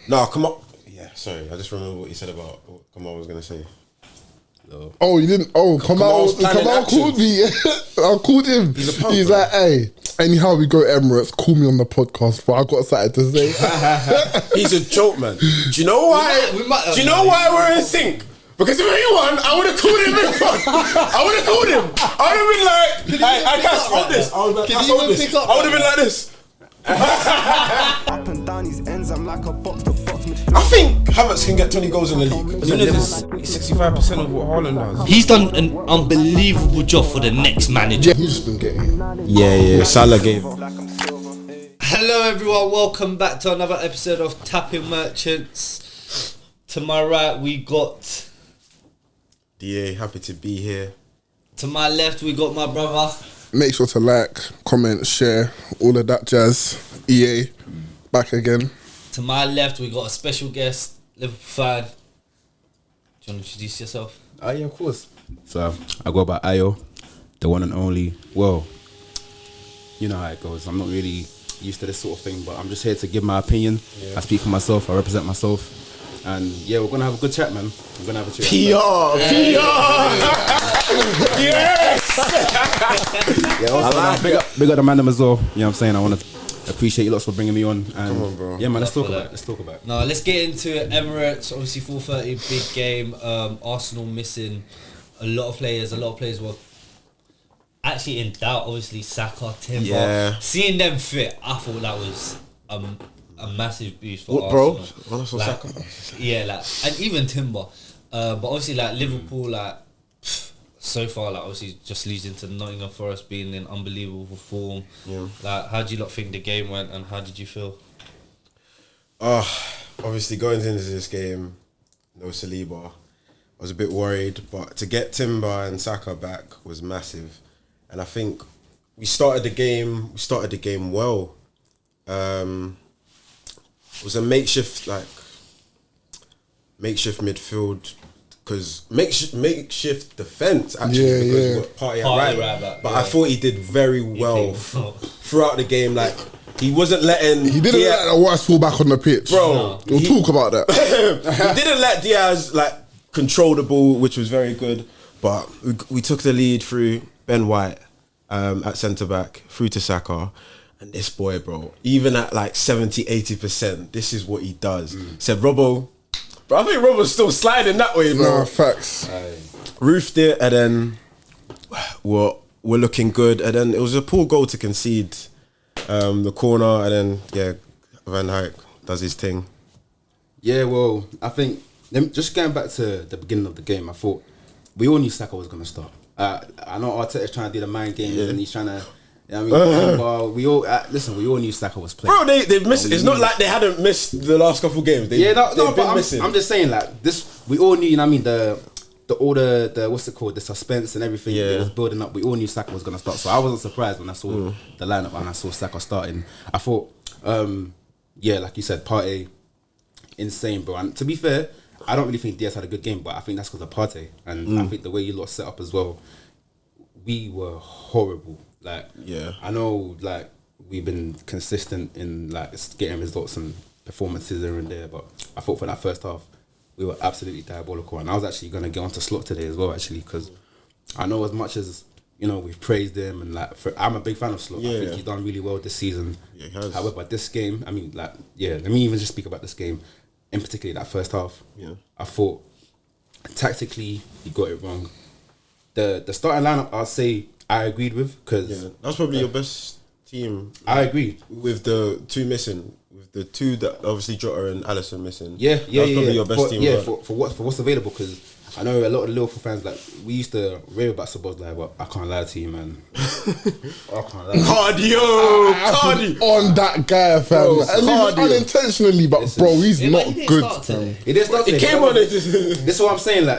No, come on. Yeah, sorry. I just remember what you said about what Kamal was going to say. No. Oh, you didn't? Oh, Kamal called me. I called him. He's like, hey, anyhow we go Emirates, call me on the podcast, but I got something to say. He's a joke, man. Do you know why? Do you know why we're in sync? Because if anyone, I would have called him in front. I would have called him. I would have been like, I can't hold this. I would have been like this. Up and down these ends, I'm like a box to box. I think Havertz can get 20 goals in the league. You know, 65% of what Haaland does. He's done an unbelievable job for the next manager. Yeah, he's just been getting. Yeah. Salah gave. Hello everyone, welcome back to another episode of Tapping Merchants. To my right we got DA, happy to be here. To my left we got my brother. Make sure to like, comment, share, all of that jazz. EA, back again. To my left we got a special guest, Liverpool fan. Do you want to introduce yourself? Oh yeah, of course. So I go by Ayo, the one and only. Well, you know how it goes. I'm not really used to this sort of thing, but I'm just here to give my opinion. I speak for myself, I represent myself. And yeah, we're gonna have a good chat, man. We're gonna have a chat. PR! Yes! Yeah, also, big up the man as well. You know what I'm saying? I want to appreciate you lots for bringing me on. And come on, bro. Yeah, man, let's talk about it. No, let's get into it. Emirates, obviously 4:30, big game. Arsenal missing a lot of players. A lot of players were actually in doubt. Obviously, Saka, Timber. Yeah. Seeing them fit, I thought that was a massive boost for Arsenal. Bro? Like, Saka. Yeah, like, and even Timber. But obviously, like, Liverpool, like, so far, like, obviously just losing to Nottingham Forest, being in unbelievable form. Yeah. Like, how do you lot think the game went, and how did you feel? Obviously going into this game, no Saliba. I was a bit worried, but to get Timber and Saka back was massive. And I think we started the game well. It was a makeshift midfield. Because makeshift defence actually, because we got Partey at right back. But I thought he did very well throughout the game. Like, he wasn't letting. He didn't let the worst fullback on the pitch, bro. We'll talk about that. He didn't let Diaz control the ball, which was very good. But we took the lead through Ben White at centre back, through to Saka. And this boy, bro, even at 70-80%, this is what he does. Said Robbo. But I think Robbo's still sliding that way, bro. No, facts. Roofed it, and then we're looking good. And then it was a poor goal to concede the corner, and then, Van Dijk does his thing. Yeah, well, I think, just going back to the beginning of the game, I thought we all knew Saka was going to start. I know Arteta's trying to do the mind games, and he's trying to... Yeah, I mean, we all we all knew Saka was playing. Bro, they've missed. It's not like they hadn't missed the last couple of games. They've been missing. I'm just saying, this. We all knew. You know what I mean, the what's it called? The suspense and everything. It was building up. We all knew Saka was gonna start. So I wasn't surprised when I saw the lineup and I saw Saka starting. I thought, like you said, Partey, insane, bro. And to be fair, I don't really think Diaz had a good game, but I think that's because of Partey, and I think the way you lot set up as well, we were horrible. I know, we've been consistent in getting results and performances here and there, but I thought for that first half we were absolutely diabolical. And I was actually going to get onto Slot today as well, actually, because I know as much as we've praised him and I'm a big fan of Slot. I think he's done really well this season. Yeah, he has. However, this game, let me even just speak about this game, in particular that first half. Yeah, I thought tactically he got it wrong. The starting lineup, I'll say, I agreed with, because that's probably your best team. I agree with the two missing, with the two that obviously Jota and Alisson missing. That's probably your best team. Yeah, for what's available, because I know a lot of the Liverpool fans we used to rave about Szoboszlai, but I can't lie to you, man. I can't lie. Cardio on that guy, fam. Unintentionally, but bro, he's not good. He didn't start today. He came on it. This is what I'm saying.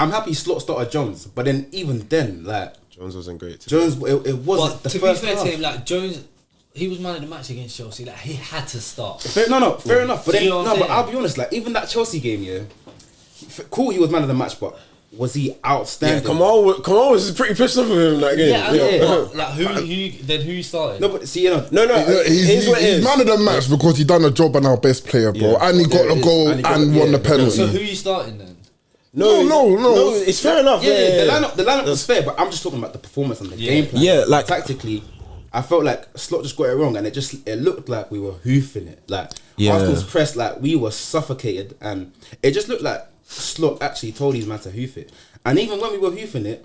I'm happy Slot started Jones, but then even then, Jones wasn't great. Jones, it wasn't the first half. To be fair to him, Jones, he was man of the match against Chelsea. He had to start. Fair enough. But then, but I'll be honest. Even that Chelsea game, cool, he was man of the match, but was he outstanding? Yeah, Kamal was pretty pissed off with him that game. Yeah. Like who started? No, but see, you know, he's man of the match because he done a job on our best player, bro, and he got a goal and won the penalty. So who you starting then? No, it's fair enough. The lineup was fair, but I'm just talking about the performance and the game plan. Yeah, like tactically, I felt like Slot just got it wrong, and it looked like we were hoofing it. Like Arsenal's press, like we were suffocated, and it just looked like Slot actually told his man to hoof it. And even when we were hoofing it,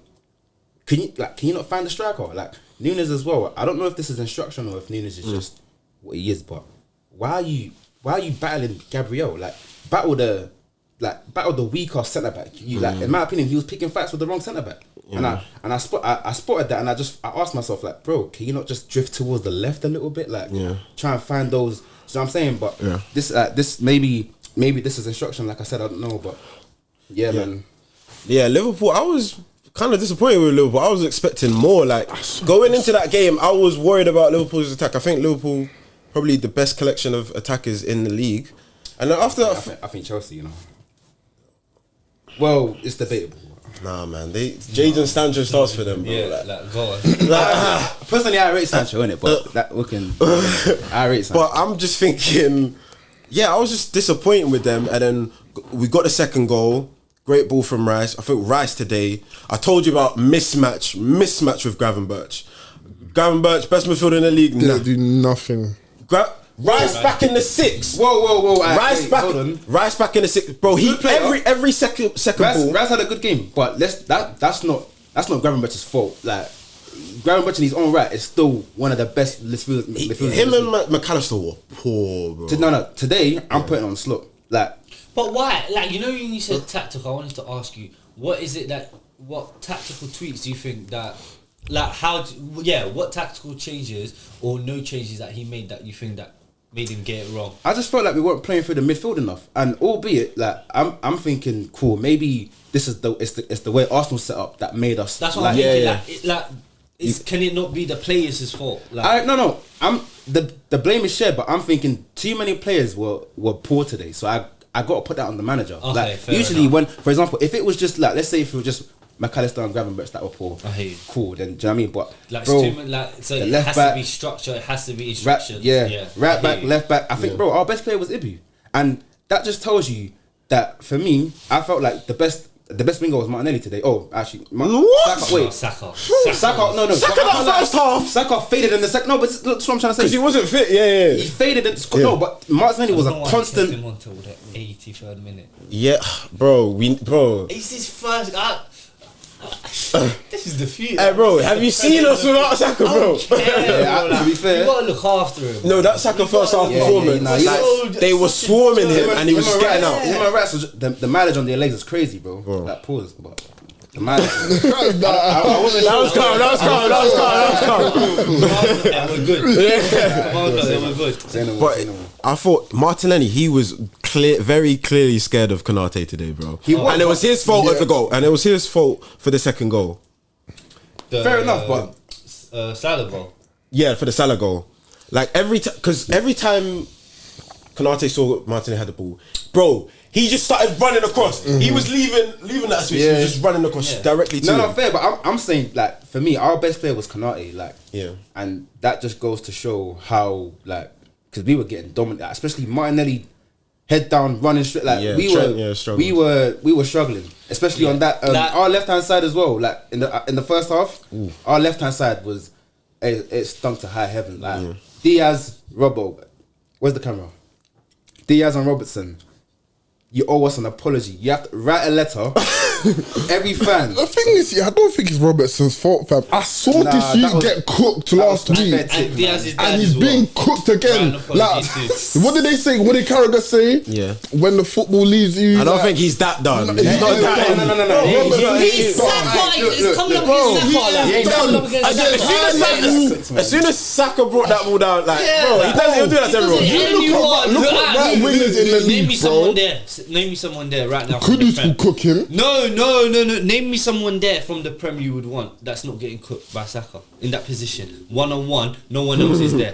can you not find the striker? Like Nunes as well. I don't know if this is instruction or if Nunes is just what he is, but why are you battling Gabriel? Like battle the weaker centre back. In my opinion, he was picking fights with the wrong centre back. Yeah. And I spotted that, and I asked myself, like, bro, can you not just drift towards the left a little bit, like try and find those? So I'm saying, but this maybe this is instruction. Like I said, I don't know, but man. Yeah, Liverpool. I was kind of disappointed with Liverpool. I was expecting more. Like going into that game, I was worried about Liverpool's attack. I think Liverpool probably the best collection of attackers in the league. And then after that, I think Chelsea. You know, well, it's debatable. Nah, man. Jadon Sancho starts for them, bro. Yeah, go on. Personally, I rate Sancho, innit? But I rate Sancho. But I'm just thinking, I was just disappointed with them. And then we got the second goal. Great ball from Rice. I think Rice today, I told you about mismatch with Gravenberch. Gravenberch, best midfielder in the league. Didn't do nothing. Rice back in the 6. Whoa. Rice back in the 6. Bro, he every second ball. Rice had a good game, but that's not Gravenberch's fault. Like Gravenberch in his own right is still one of the best midfielders. Him and McAllister were poor, bro. No. Today I'm putting on Slot. Like, but why? Like, you know, when you said tactical, I wanted to ask you, what is it that? What tactical tweaks do you think that? Like, what tactical changes or no changes that he made that you think that made him get it wrong? I just felt like we weren't playing through the midfield enough, and albeit like I'm thinking, cool, maybe this is it's the way Arsenal set up that made us. That's what I'm thinking. Can it not be the players' fault? Like, no. The blame is shared, but I'm thinking too many players were poor today, so I got to put that on the manager. Okay, like usually when, for example, if it was just like, let's say if it was just McAllister and Gravenberch that were poor, cool, then do you know what I mean? But like, bro, so it has to be structure, it has to be instructions. Right back, left back. I think, bro, our best player was Ibu, and that just tells you that for me, I felt like the best winger was Martinelli today. Oh, actually, Saka. No. Saka that first half. Saka faded in the second. No, but that's what I'm trying to say. Because he wasn't fit. Yeah. He faded in. No, but Martinelli was a constant. Him until the 83rd minute. Yeah, bro. It's his first. This is the future. Hey, bro, have you seen us without Saka, bro? To be fair, you gotta look after him. No, that Saka first half performance, they were swarming him and he was just getting out. The mileage on their legs is crazy, bro. Like, pause, but the mileage. That was calm. They were good. But I thought Martinelli, he was very clearly scared of Konate today, bro. And it was his fault at the goal. And it was his fault for the second goal. Fair enough, but Salah goal. Yeah, for the Salah goal. Like every time Konate saw Martinelli had the ball, bro, he just started running across. He was leaving that space. He was just running across directly to him. No, fair, but I'm saying, like, for me, our best player was Konate, like, and that just goes to show how, like, because we were getting dominant, especially Martinelli, head down, running straight, like we were struggling, especially on that our left hand side as well. Like in the first half, our left hand side was it stunk to high heaven. Like Diaz, Robbo, where's the camera? Diaz and Robertson. You owe us an apology. You have to write a letter. Every fan. The thing is, I don't think it's Robertson's fault, fam. I saw this you get cooked last week, and he's being cooked again. Like, what did they say? What did Carragher say? Yeah. When the football leaves you, I don't think he's that done. He's not that. No. He's coming up against Saka. As soon as Saka brought that ball down, like, bro, he'll do that to everyone. Look at right wingers in the league, bro. Name me someone there right now. Kudus will cook him. No. Name me someone there from the Prem you would want that's not getting cooked by Saka in that position. 1-on-1, no one else is there.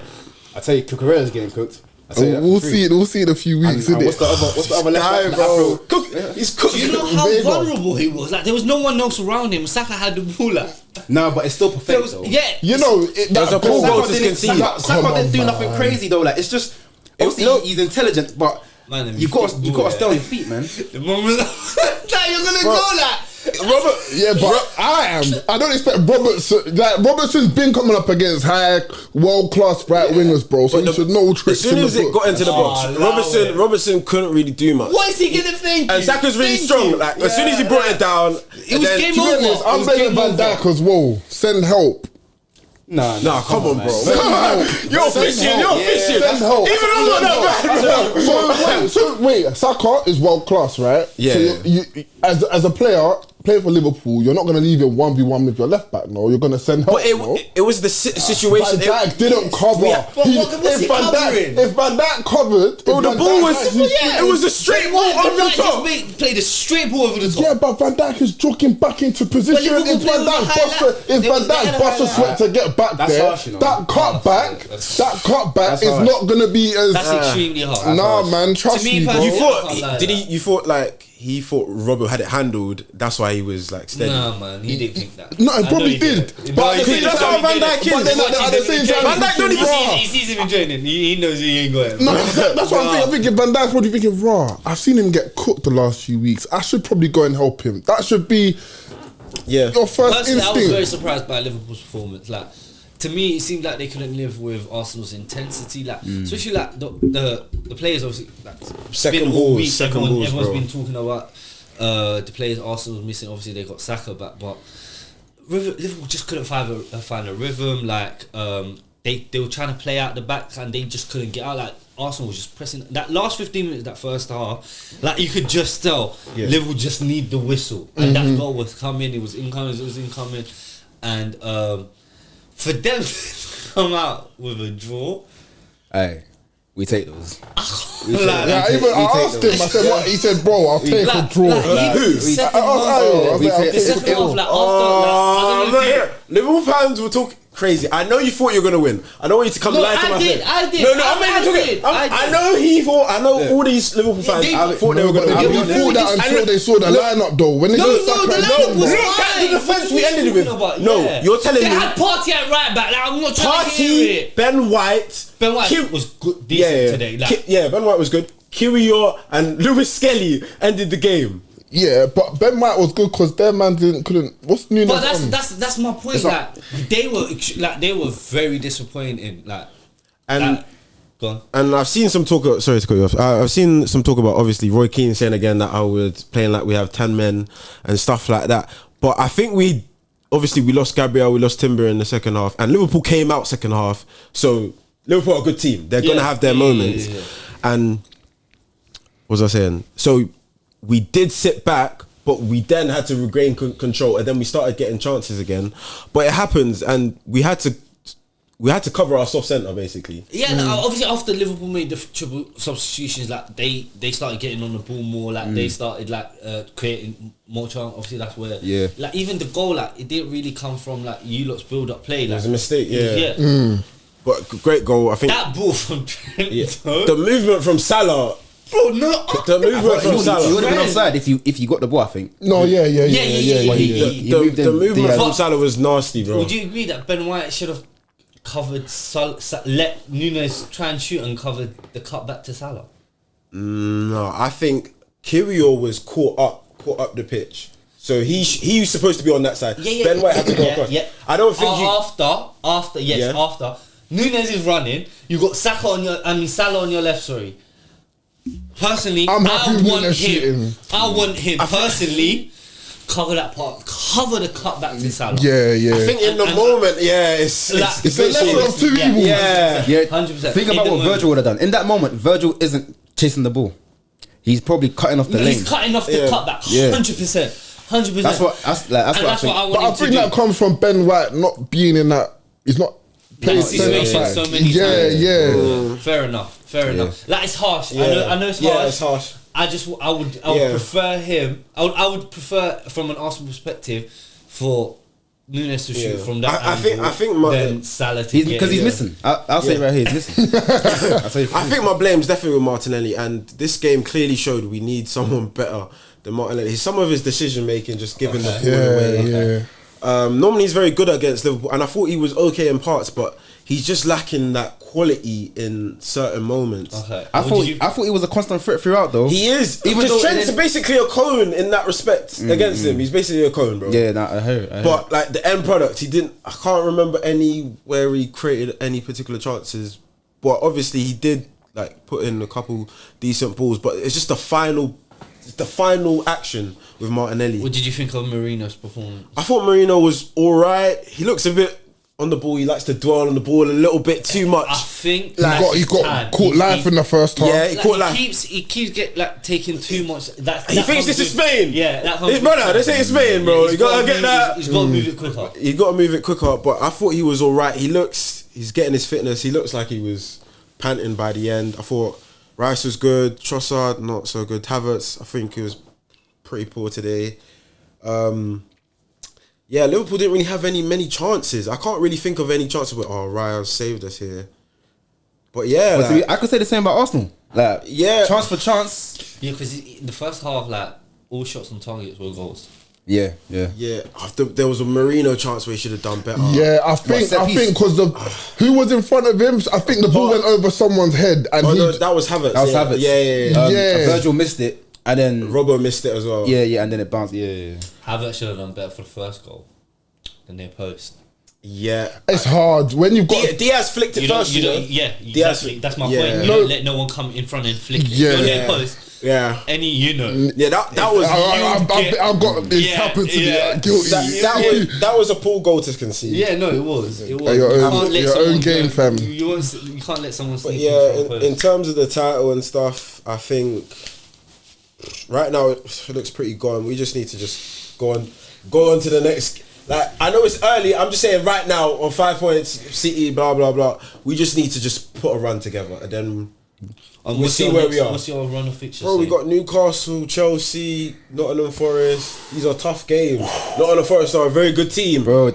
I tell you, Cucurella's getting cooked. We'll see it in a few weeks. And what's the other left back, bro? He's cooked. Do you know how vulnerable he was? Like there was no one else around him. Saka had the ball. Like, no, but it's still perfect. Though. Yeah, you know, there's a goal to concede. Saka didn't do nothing crazy though. Like it's just obviously he's intelligent, but you got to stay on your feet, man. The moment that you're gonna go like. Robert, yeah, but I don't expect Robertson. Like Robertson's been coming up against high, world-class right wingers, bro. So he should know tricks. As soon as it got into the box, Robertson couldn't really do much. What is he gonna think? And Saka's really strong. Like as soon as he brought it down, it was game over. I'm blaming Van Dijk as well. Send help. Nah, come on, bro. You're fishing. Send help. Even I'm not that So wait, Saka is world class, right? Yeah. So you as a player, playing for Liverpool, you're not gonna leave your 1v1 with your left back. No, you're gonna send help. But it was the situation. Van Dijk didn't cover. If Van Dijk covered, the ball was. It was a straight ball over the top. Played a straight ball over the top. Yeah, but Van Dijk is jogging back into position. If Van Dijk busts a sweat to get back there, that cutback is not gonna be as. That's extremely hard. Nah, man, trust me, bro. You thought like he thought Robbo had it handled. That's why he was like steady. Nah, man, he didn't think that. No, he probably did. But that's how Van Dijk is. But then at the same time, Van Dijk don't even. He sees him enjoying it. He knows he ain't going. No, that's what I'm thinking. Van Dijk's probably thinking, raw. I've seen him get cooked the last few weeks. I should probably go and help him. That should be your first Personally, instinct. I was very surprised by Liverpool's performance. Like, to me, it seemed like they couldn't live with Arsenal's intensity. Like, especially like the players, obviously. Like, second balls, everyone's bro. been talking about the players Arsenal was missing. Obviously, they got Saka back, but Liverpool just couldn't find a rhythm. Like, they were trying to play out the back and they just couldn't get out. Like, Arsenal was just pressing that last 15 minutes, that first half. Like, you could just tell Liverpool just need the whistle, and that goal was coming. It was incoming, and for them to come out with a draw, hey, we take those. I asked him. I said, "What?" He said, "Bro, I'll take a draw." Liverpool fans were talking crazy. I know you thought you were gonna win. I don't want you to come lie to my face. I did. I know he thought. I know all these Liverpool fans thought they were gonna win. They thought that until they saw the lineup, though. When they look at the defense we ended with. No, you're telling me they had Partey at right back. Like, I'm not trying to hear it. Ben White was good, decent today. Like, Ben White was good. Kiwior and Lewis Skelly ended the game. Yeah, but Ben White was good because their man couldn't. What's new? But that's my point. Like, they were very disappointing. Like, go on. And I've seen some talk. Sorry to cut you off. I've seen some talk about obviously Roy Keane saying again that I was playing like we have 10 men and stuff like that. But I think we lost Gabriel, we lost Timber in the second half, and Liverpool came out second half. So Liverpool are a good team. They're gonna have their moments. Yeah. And what was I saying? So we did sit back, but we then had to regain control, and then we started getting chances again. But it happens, and we had to cover our soft centre basically. Yeah, obviously after Liverpool made the triple substitutions, like they started getting on the ball more. Like they started creating more chance. Obviously that's where like even the goal, like it didn't really come from like you lot's build up play. Like, it was a mistake. But great goal. I think that ball from Trent. The movement from Salah. Bro, no. The movement from Salah. You would have been offside if you got the ball, I think. No, yeah. The movement from Salah was nasty, bro. Would you agree that Ben White should have covered let Nunes try and shoot and covered the cut back to Salah? No, I think Kiwior was caught up the pitch. So he was supposed to be on that side. Ben White had to go across. I don't think after Nunes is running, you got Saka on your Salah on your left, sorry. Personally, I want him personally cover that part, cover the cut back to Salah. Yeah. I think in the moment, it's a lesser of two evils. Yeah, 100%. Think about what Virgil would have done in that moment. Virgil isn't chasing the ball; he's probably cutting off the lane. He's cutting off the cut back. 100%. That's what I want. But I think that comes from Ben White not being in that. He's not playing so many times. Fair enough. Like, it's harsh. I know it's harsh. Yeah, it's harsh. I would prefer him. I would prefer from an Arsenal perspective for Nunes to shoot from that I think then Salah because he's missing. I'll say it right here, he's missing. I think my blame's definitely with Martinelli, and this game clearly showed we need someone better than Martinelli. Some of his decision making just giving the ball away. Normally he's very good against Liverpool, and I thought he was okay in parts, but he's just lacking that quality in certain moments. Okay. I thought he was a constant threat throughout, though. He is. Even though Trent's basically a cone in that respect against him. He's basically a cone, bro. Yeah, I heard. But like the end product, I can't remember anywhere he created any particular chances. But obviously he did like put in a couple decent balls. But it's just the final action with Martinelli. What did you think of Marino's performance? I thought Marino was alright. He looks a bit on the ball. He likes to dwell on the ball a little bit too much. I think he got caught live in the first half. Yeah, he caught live. He keeps taking too much. He thinks this is Spain. Yeah, that his brother. They say it's Spain, bro. Yeah, you gotta get that. He's got to move it quicker. You got to move it quicker. But I thought he was alright. He's getting his fitness. He looks like he was panting by the end. I thought Rice was good. Trossard not so good. Havertz, I think he was pretty poor today. Yeah, Liverpool didn't really have many chances. I can't really think of any chances where Raya saved us here. But yeah, but I could say the same about Arsenal. Like, yeah, chance for chance. Yeah, because in the first half, like all shots on targets were goals. Yeah. There was a Marino chance where he should have done better. Yeah, I think because who was in front of him? I think the ball went over someone's head, and that was Havertz. Havertz. Yeah. Virgil missed it. And then Robbo missed it as well. Yeah, and then it bounced. Yeah. Havertz should have done better for the first goal than their post. Yeah, it's hard when you've got Diaz flicked it first. Yeah, exactly. That's my point. You don't let no one come in front and flick it. Yeah, post. Yeah, Yeah, that was. I've got this happened to me. Guilty. That was a poor goal to concede. Yeah, no, it was. It was. Your own game, fam. You can't let someone. But yeah, in terms of the title and stuff, I think right now it looks pretty gone. We just need to just go on to the next. Like, I know it's early. I'm just saying right now on 5 points, City, blah blah blah. We just need to just put a run together, and then we'll see where we are. What's your run of fixtures? Bro, we got Newcastle, Chelsea, Nottingham Forest. These are tough games. Nottingham Forest are a very good team, bro.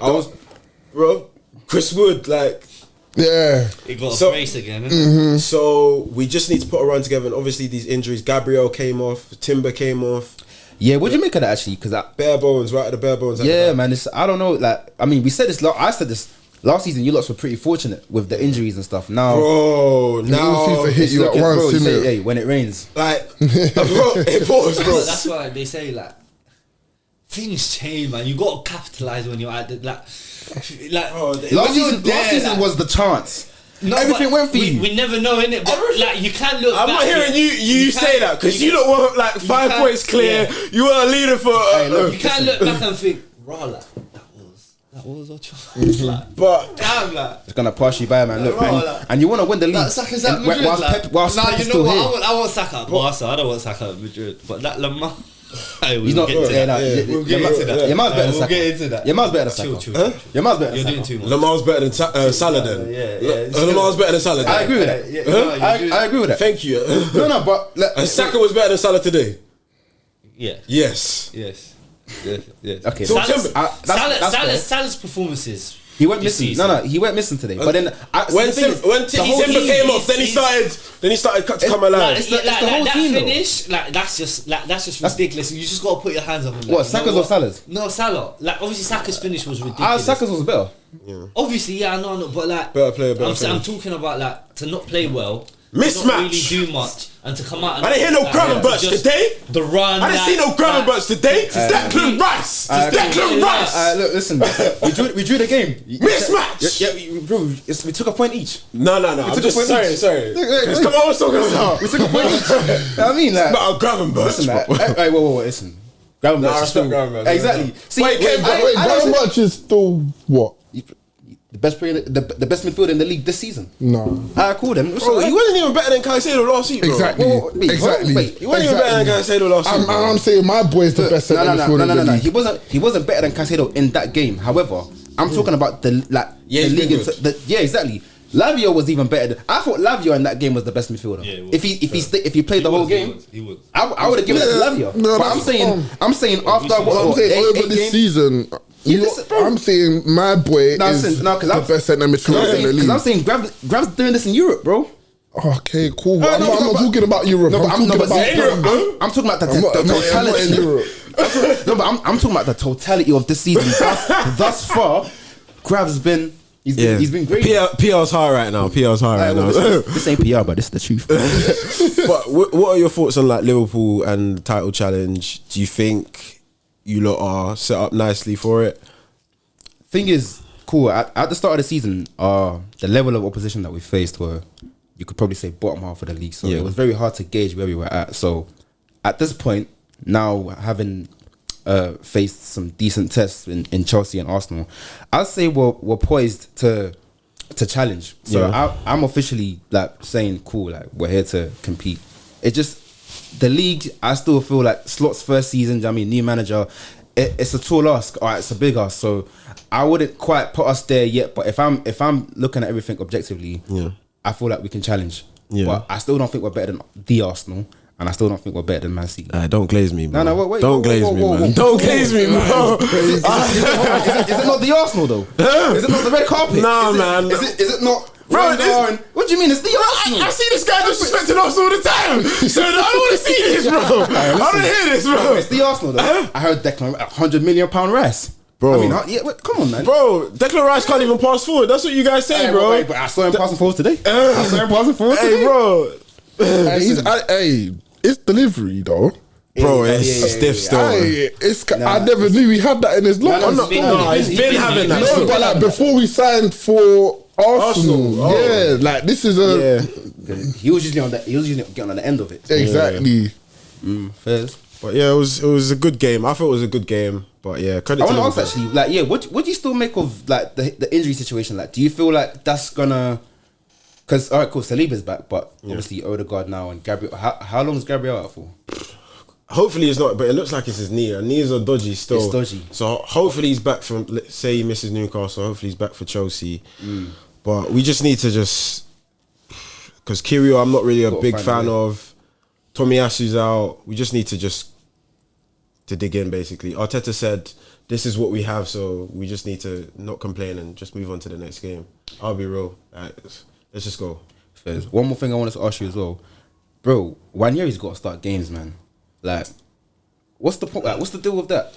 Chris Wood, like. Yeah, he got a brace again. Isn't it? So we just need to put a run together. And obviously these injuries, Gabriel came off, Timber came off. Yeah, what do you make of that actually? Because bare bones, right at the bare bones. Yeah, man. I don't know. Like, I mean, we said this. I said this last season. You lots were pretty fortunate with the injuries and stuff. Now, bro, now seems to hit you at once. Bro, say, hey, when it rains, like, bro, it pours, bro. That's why they say like things change, man. You got to capitalize when you're at the last season was the chance. No, everything went for you. We never know, innit? But like, you can't look. I'm not hearing you say that because you don't want like 5 points clear. Yeah. You want a leader for. You can't look back and think, raw, like that was our choice. Like, but damn, like it's gonna pass you by, man. Look, and you want to win the league. Saka's at Madrid. Whilst Pep is still here. I want Saka at Barca. I don't want Saka at Madrid. But that Lamine. He's not. We'll get into that. Your man's better than Saka. We'll get into that. Your man's better than Saka. Your man's better than Saka. You're doing too much. Lamar's better than Salah then. Yeah. Lamar's better than Salah. I agree with that. I agree with that. Thank you. No, but Saka was better than Salah today. Yeah. Yes. Okay. So Salah's performances. He went missing. No, he went missing today. But then when Timber came off, then he started to come alive. It's the whole team. Finish, like that's just ridiculous. You just gotta put your hands up. What, Saka's or Salah's? No, Salah. Like obviously Saka's finish was ridiculous. Saka's was better. Yeah. Obviously, I know, but like better player. I'm talking about like to not play well. Mismatch. Not really do much and to come out. And I didn't hear no Gravenberch today. The run. I didn't see no Gravenberch today. It's Declan Rice. Declan Rice. Look, listen, we drew the game. Mismatch. Yeah, bro. We took a point each. No. I'm just sorry. Come on, what's talking about? We took a point each. I mean, like, not a Gravenberch. Listen, like, wait, listen. Gravenberch is still Gravenberch. Exactly. See, wait, Gravenberch is still what? The best player, the best midfielder in the league this season. No, I called him. Bro, he wasn't even better than Caicedo last week, bro. Exactly. He wasn't even better than Caicedo last week. I'm saying my boy is the best centre midfielder in the league. He wasn't better than Caicedo in that game. However, I'm talking about the league. Exactly. Lavio was even better. I thought Lavio in that game was the best midfielder. Yeah, if he played the whole game, he would. I would have given it to Lavio. No, but I'm saying after over this season. I'm saying my boy is the best centre midfielder in the league. Because I'm saying Grav's doing this in Europe, bro. Okay, cool. I'm not talking about Europe. I'm talking about the totality. In Europe. No, but I'm talking about the totality of this season. Thus far, Grav's been. He's been great. PR's high right now. This ain't PR, but this is the truth. But what are your thoughts on like Liverpool and the title challenge? Do you think you lot are set up nicely for it? Thing is, cool. At the start of the season, the level of opposition that we faced were, you could probably say, bottom half of the league. So it was very hard to gauge where we were at. So at this point, now having faced some decent tests in Chelsea and Arsenal, I'd say we're poised to challenge. So I'm officially like saying, cool, like we're here to compete. It just, the league, I still feel like Slot's first season, I mean, new manager, it's a tall ask, or it's a big ask. So I wouldn't quite put us there yet. But if I'm looking at everything objectively, I feel like we can challenge. But I still don't think we're better than the Arsenal. And I still don't think we're better than Man City. Don't glaze me, man. No, wait. Don't glaze me, man. Don't glaze me, man. Is it not the Arsenal, though? Is it not the red carpet? Nah, man. Is it not... Bro, what do you mean? It's the Arsenal. I see this guy disrespecting Arsenal all the time. So I don't want to see this, bro. I don't hear this, bro. It's the Arsenal, though. I heard Declan, £100 million rice. Bro. I mean, come on, man. Bro, Declan Rice can't even pass forward. That's what you guys say, bro. Wait, but I saw him passing forward today. Hey, bro. It's delivery, though. Bro, it's stiff still. I never knew he had that in his lock. He's been having that. No, but like before we signed for Arsenal. Like this is a. He was usually getting on the end of it. Exactly. Fairs. But yeah, it was a good game. I thought it was a good game. But yeah, credit to Liverpool. I want to ask actually, like, what do you still make of like the injury situation? Like, do you feel like that's gonna? Because alright, cool, Saliba's back, but obviously Odegaard now and Gabriel. How long is Gabriel out for? Hopefully it's not, but it looks like it's his knee. And knees are dodgy still. It's dodgy. So hopefully he's back from. Let's say he misses Newcastle. Hopefully he's back for Chelsea. But we just need to because Kirio, I'm not really a big fan of. Tomiyasu's out. We just need to dig in. Basically, Arteta said this is what we have, so we just need to not complain and just move on to the next game. I'll be real. Let's just go. Fairs. One more thing I wanted to ask you as well, bro. Wanyeri's got to start games, man. Like, what's the point? Like, what's the deal with that?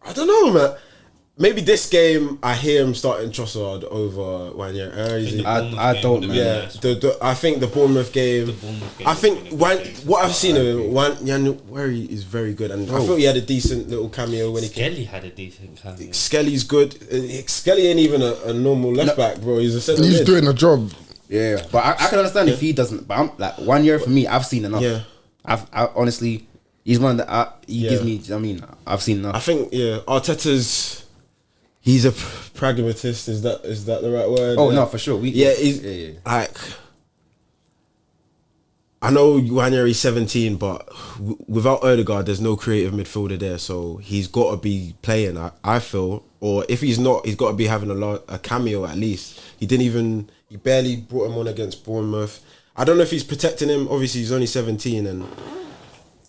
I don't know, man. Maybe this game I hear him starting Trossard over Wanyeri. I don't, man. Yeah, I think the Bournemouth game. I think what I've seen of him, Wanyeri is very good, and I thought he had a decent little cameo when Skelly had a decent cameo. Skelly's good. Skelly ain't even a normal left back, bro. He's a centre He's mid. doing a job. Yeah, but I can understand if he doesn't. But I'm like 1 year for me. I've seen enough. Yeah, I honestly, he's one that gives me. I mean, I've seen enough. I think Arteta's. He's a pragmatist. Is that the right word? Oh no, for sure. He's like. I know Wanyeri's 17, but without Odegaard, there's no creative midfielder there. So he's got to be playing. I feel, or if he's not, he's got to be having a cameo at least. He barely brought him on against Bournemouth. I don't know if he's protecting him. Obviously, he's only 17, and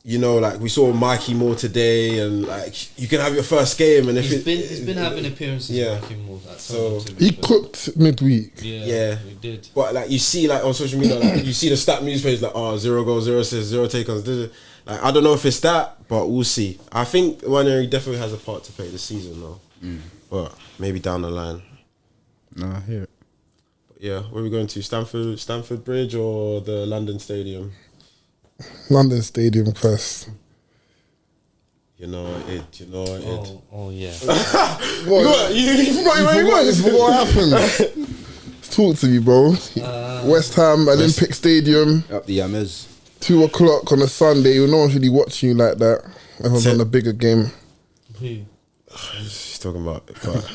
like we saw Mikey Moore today, and like you can have your first game, and if he's been having appearances. Yeah, Mikey Moore. So he cooked midweek. Yeah, he did. But like you see, like on social media, like you see the stat news page, like 0 goals, 0 assists, 0 take-ons. Like I don't know if it's that, but we'll see. I think Wanyeri definitely has a part to play this season, though. But maybe down the line. No, I hear it. But yeah, where are we going to? Stamford Bridge or the London Stadium? London Stadium first. You know it. Oh yeah. What? You forgot what happened? Talk to me, bro. West Ham, Olympic Stadium. Up the Yammers. 2 o'clock on a Sunday. No one's really watching you like that. Everyone's on a bigger game. Who? He's talking about.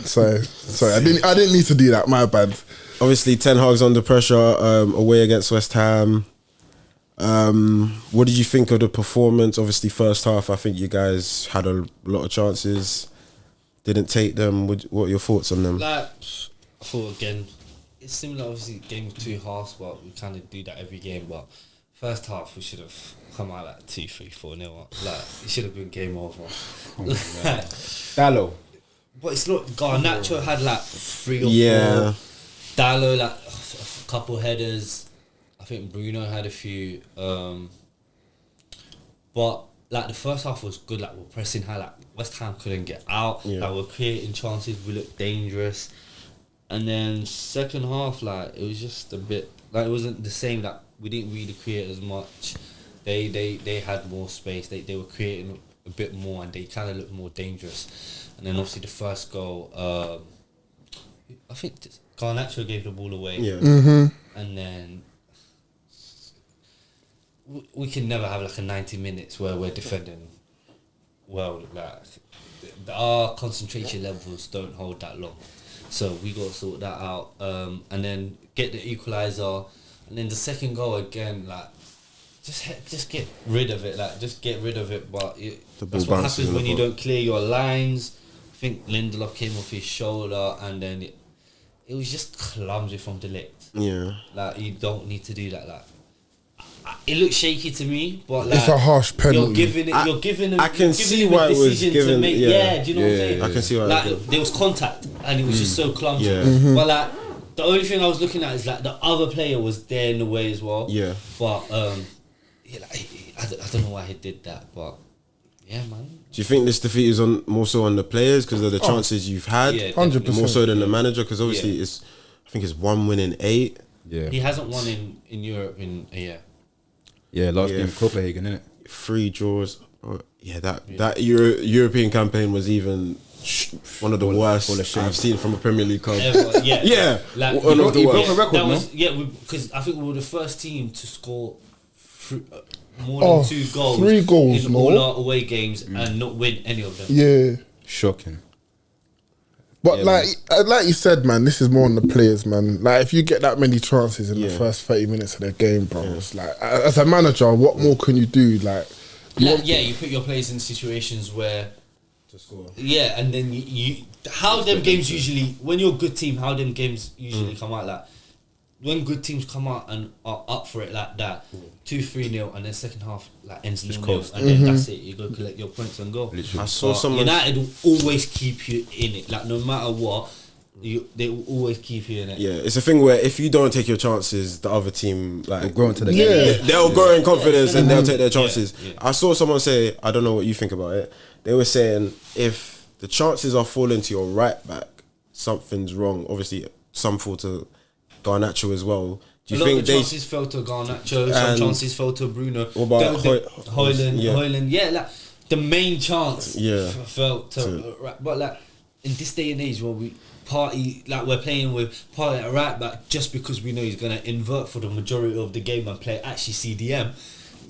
Sorry. I didn't need to do that. My bad. Obviously, Ten Hag's under pressure away against West Ham. What did you think of the performance? Obviously, first half, I think you guys had a lot of chances, didn't take them. What are your thoughts on them? Like, I thought again, it's similar. Obviously, game 2 halves, but we kind of do that every game. But First half, we should have come out like 2-3-4-0 up. Like, it should have been game over. Dallo. But it's not. Garnacho had like 3 or 4. Dallo like a couple headers. I think Bruno had a few. But like the first half was good. Like we're pressing high. Like West Ham couldn't get out. Like we're creating chances. We looked dangerous. And then second half, like it was just a bit like it wasn't the same. Like we didn't really create as much. They had more space. They were creating a bit more, and they kind of looked more dangerous. And then obviously the first goal, I think Garnacho gave the ball away. And then we can never have like a 90 minutes where we're defending well. Like our concentration levels don't hold that long, so we got to sort that out. And then get the equaliser, and then the second goal again. Like just get rid of it. Like just get rid of it. But that's what happens when you don't clear your lines. I think Lindelof came off his shoulder, and then it was just clumsy from De Ligt. Like you don't need to do that. Like it looks shaky to me, but like it's a harsh penalty. You're giving him. I can see why it was given. To make, do you know what I'm saying? I can see why. Like there was contact, and it was just so clumsy. But like the only thing I was looking at is like the other player was there in the way as well. But I don't know why he did that, but. Yeah, man. Do you think this defeat is more so on the players because of the chances you've had? 100%. More so than the manager, because obviously I think it's 1 win in 8. He hasn't won in Europe in a year. Last game Copenhagen, innit? 3 draws. That European campaign was even one of the worst I've seen from a Premier League club. Like, one of the worst. Because I think we were the first team to score more than 2 goals, 3 goals in all our away games and not win any of them. Shocking. But like you said, man, this is more on the players, man. Like if you get that many chances in the first 30 minutes of the game, bro, it's like as a manager, what more can you do? Like you put your players in situations where to score. And then you how them games usually when you're a good team, how them games usually come out like. When good teams come out and are up for it like that, 2-3-0, and then second half like ends 0-0, and then that's it. You go collect your points and go. I saw someone. United will always keep you in it. Like no matter what, they will always keep you in it. Yeah, it's a thing where if you don't take your chances, the other team like will grow into the game. They'll grow in confidence and they'll take their chances. I saw someone say, I don't know what you think about it. They were saying if the chances are falling to your right back, something's wrong. Obviously, some fall to Garnacho as well. Do you think the chances fell to Garnacho? Some chances fell to Bruno. What about Højlund? Like the main chance fell to. But like in this day and age, where we party like we're playing with party at right back just because we know he's gonna invert for the majority of the game and play actually CDM.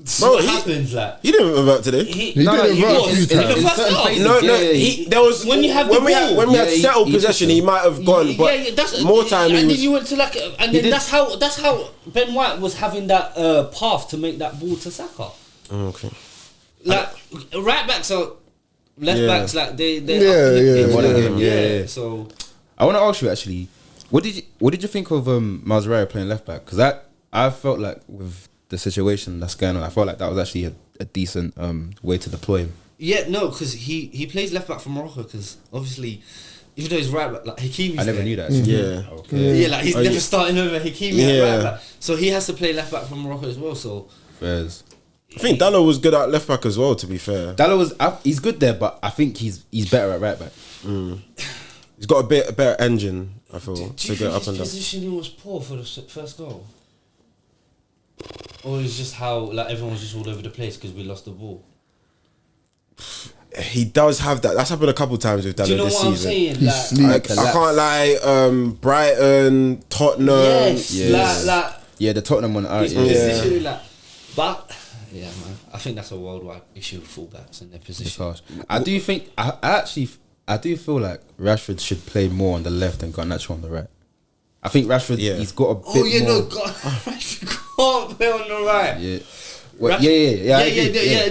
So what happens like he didn't invert today. He didn't invert a few times. There was when you have when we had settled possession, he might have gone, but that's, more time. And then you went to like, and then that's how Ben White was having that path to make that ball to Saka. Okay, like right backs are left backs, like they So I want to ask you actually, what did you think of Mazraoui playing left back? Because I felt like with the situation that's going on, I felt like that was actually a decent way to deploy him. Yeah, no, because he plays left back for Morocco. Because obviously, even though he's right back, like Hakimi's I never there. knew that. Actually. Yeah, like he's never starting over Hakimi at right back, so he has to play left back for Morocco as well. So Fairs. I think Dallo was good at left back as well. To be fair, Dallo he's good there, but I think he's better at right back. He's got a better engine. I feel do to you get think up and down. his positioning was poor for the first goal, or is just how like everyone was just all over the place because we lost the ball? He does have that. That's happened a couple times with Dallo Do you know this what season. I'm saying? I can't lie. Brighton, Tottenham. The Tottenham one. His positioning, but yeah, man, I think that's a worldwide issue with fullbacks and their position. I do think I do feel like Rashford should play more on the left and Garnacho on the right. I think Rashford, he's got a bit more. Rashford can't play on the right. Yeah.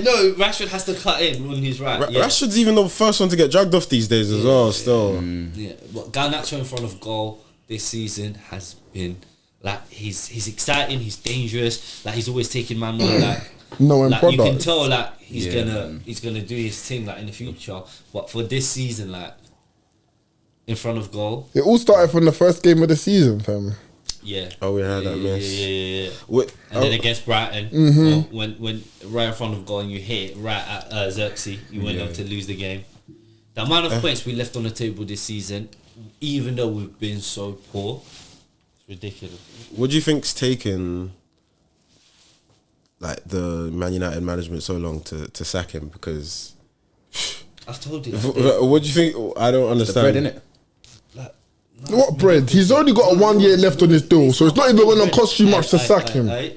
No, Rashford has to cut in on his right. Rashford's even the first one to get dragged off these days as well. Still, but Garnacho in front of goal this season has been Like he's exciting, he's dangerous. Like he's always taking man on. Like product. You can tell like he's gonna do his thing like in the future. But for this season, like in front of goal, it all started from the first game of the season, fam. Yeah. Oh, we had that mess. Yeah. And then against Brighton, when right in front of goal and you hit right at Xerxes, you went on to lose the game. The amount of points we left on the table this season, even though we've been so poor, it's ridiculous. What do you think's taken like the Man United management so long to sack him? Because I've told you. What do you think? I don't understand. The bread, innit? What bread? He's only got 1 year left on his deal, so it's not even going to cost you much to sack him. In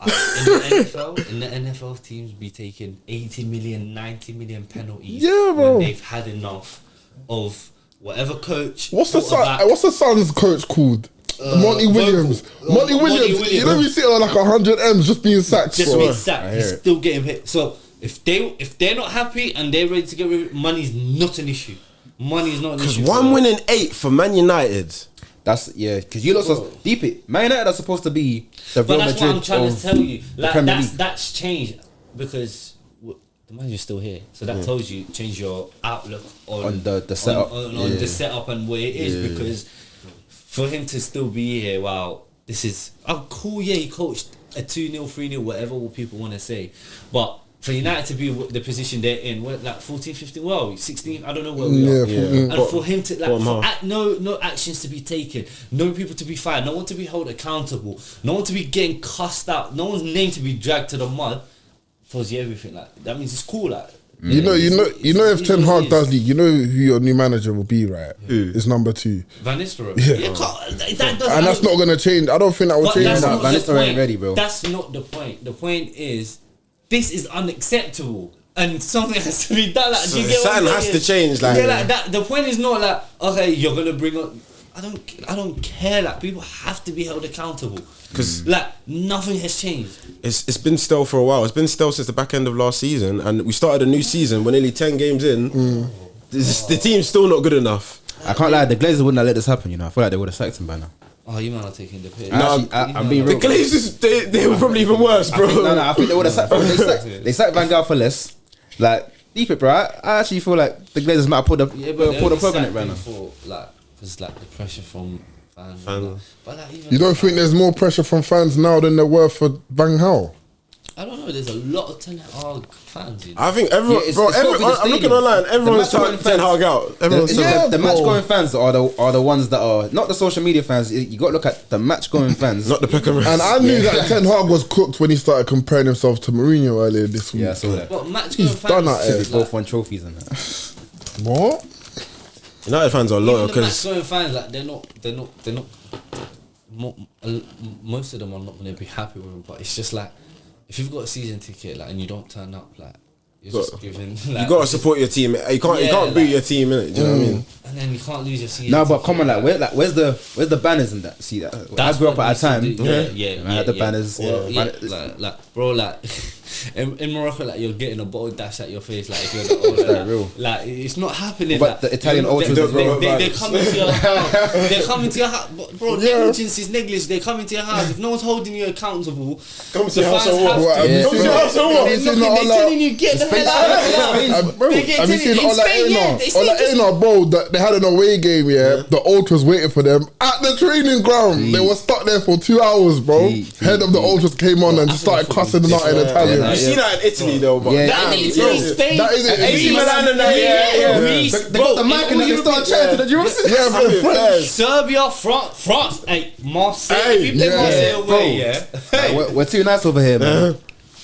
the NFL, teams be taking 80 million, 90 million penalties. Yeah, bro. When they've had enough of whatever coach. What's the Suns coach called? Monty Williams. Monty Williams. You know, we see on like 100 M's just being sacked. Just being sacked. He's still getting hit. So if they're not happy and they're ready to get rid of it, money's not an issue. Money is not an issue. Because 1 winning 8 for Man United. That's because you look so deep. It Man United are supposed to be the Real Madrid. But that's what I'm trying to tell you. Like that's changed because the manager's still here. So that tells you change your outlook on the setup, on the setup and what it is. Because for him to still be here, wow, this is cool. Yeah, he coached a 2-0, 3-0, whatever people want to say, but. For United to be the position they're in, we're like 14, 15, 16, I don't know where we are. And for him to no actions to be taken, no people to be fired, no one to be held accountable, no one to be getting cussed out, no one's name to be dragged to the mud, tells you everything. Like that means it's cool. Like you know, if Ten Hag does league, you know who your new manager will be, right? Who? It's number 2. Van Nistelrooy. And that's not going to change. I don't think that will change. Van Nistelrooy ain't ready, bro. That's not the point. The point is. This is unacceptable, and something has to be done. Like, do you get something has to change. Like, like that. The point is not like, okay, you're gonna bring on. I don't care. Like, people have to be held accountable because like nothing has changed. It's been still for a while. It's been still since the back end of last season, and we started a new season. We're nearly 10 games in. The team's still not good enough. I can't lie. The Glazers wouldn't have let this happen. You know, I feel like they would have sacked him by now. Oh, you man are taking the piss. I'm being real. The Glazers, they were probably even worse, bro. I think they would have sacked. They sacked Van Gaal for less. Like, deep it, bro. I actually feel like the Glazers might have pulled the plug on it right now. Because like the pressure from fans. But like, even you don't think there's more pressure from fans now than there were for Van Gaal? I don't know. There's a lot of Ten Hag fans. You know? I think everyone. I'm looking online. Everyone's talking Ten Hag out. The match going fans are the ones that are not the social media fans. You got to look at the match going fans, not the Peckham. And I knew that Ten Hag was cooked when he started comparing himself to Mourinho earlier this week. Yeah, I saw that. But match going fans, they both won trophies and that. What? United fans are loyal because match going fans like they're not. Most of them are not going to be happy with him, but it's just like. If you've got a season ticket, like, and you don't turn up, like, you're just giving. Like, you gotta support your team. You can't beat your team, innit? Do you know what I mean? And then you can't lose your season. No, but come on, where's the banners in that? See that? I grew up at a time. I had the banners. Bro, like. In Morocco, like you're getting a bottle dash at your face, like if you're the older, real. Like it's not happening. But like, the Italian ultras, they come into your house. They come into your house, bro. Negligence is negligence. They come into your house. If no one's holding you accountable, come to your house or what? Come to your house or what? They're telling you get the hell out of the house. Have you seen Ola bro? They had an away game. The ultras waiting for them at the training ground. They were stuck there for 2 hours, bro. Head of the ultras came on and started cussing them out in Italian. You see that in Italy though, but that is Italy, Spain, that is it. AC Milan and that, they got the mic and they start chanting. Did you ever see that? Serbia, France, hey, Marseille. If you play Marseille away, we're too nice over here, man.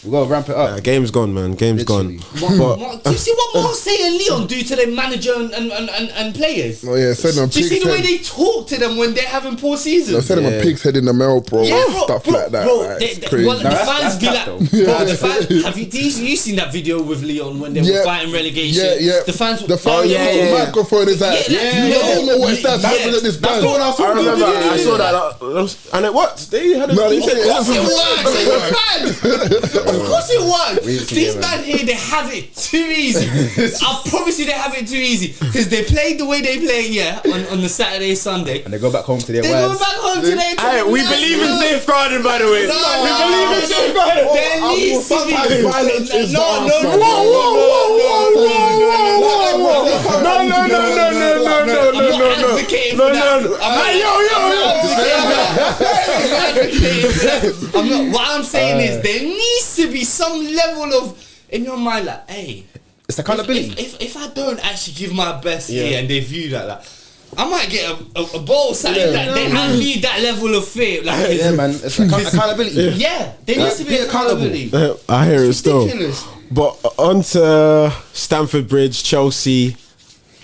We gotta ramp it up. Game's gone, man. Game's gone. Do you see what Marseille and Lyon do to their manager and players? Oh yeah, send them. Do you see the way they talk to them when they're having poor seasons? They send them a pig's head in the mail, bro. Stuff like that. Bro, the fans be like, bro, the fans. Have you seen that video with Lyon when they were fighting relegation? Yeah. The fans. Microphone is like, you don't know what that's happening at this band. I remember. I saw that, and it what? They had a. No, they said it was bad. Of course it won't. These man here, they have it too easy. I promise you, they have it too easy because they played the way they play, on the Saturday, Sunday, and they go back home to their wives. They go back home to their. Hey, we believe in safeguarding, by the way. We believe in safeguarding. There needs to be violence is the answer. What I'm saying is there needs to be some level of in your mind, like, hey, it's accountability. If I don't actually give my best here and they view that, like, I might get a ball something I need that level of fear. Like, man, it's accountability. Yeah, there needs to be accountability. I hear it still. But on to Stamford Bridge, Chelsea,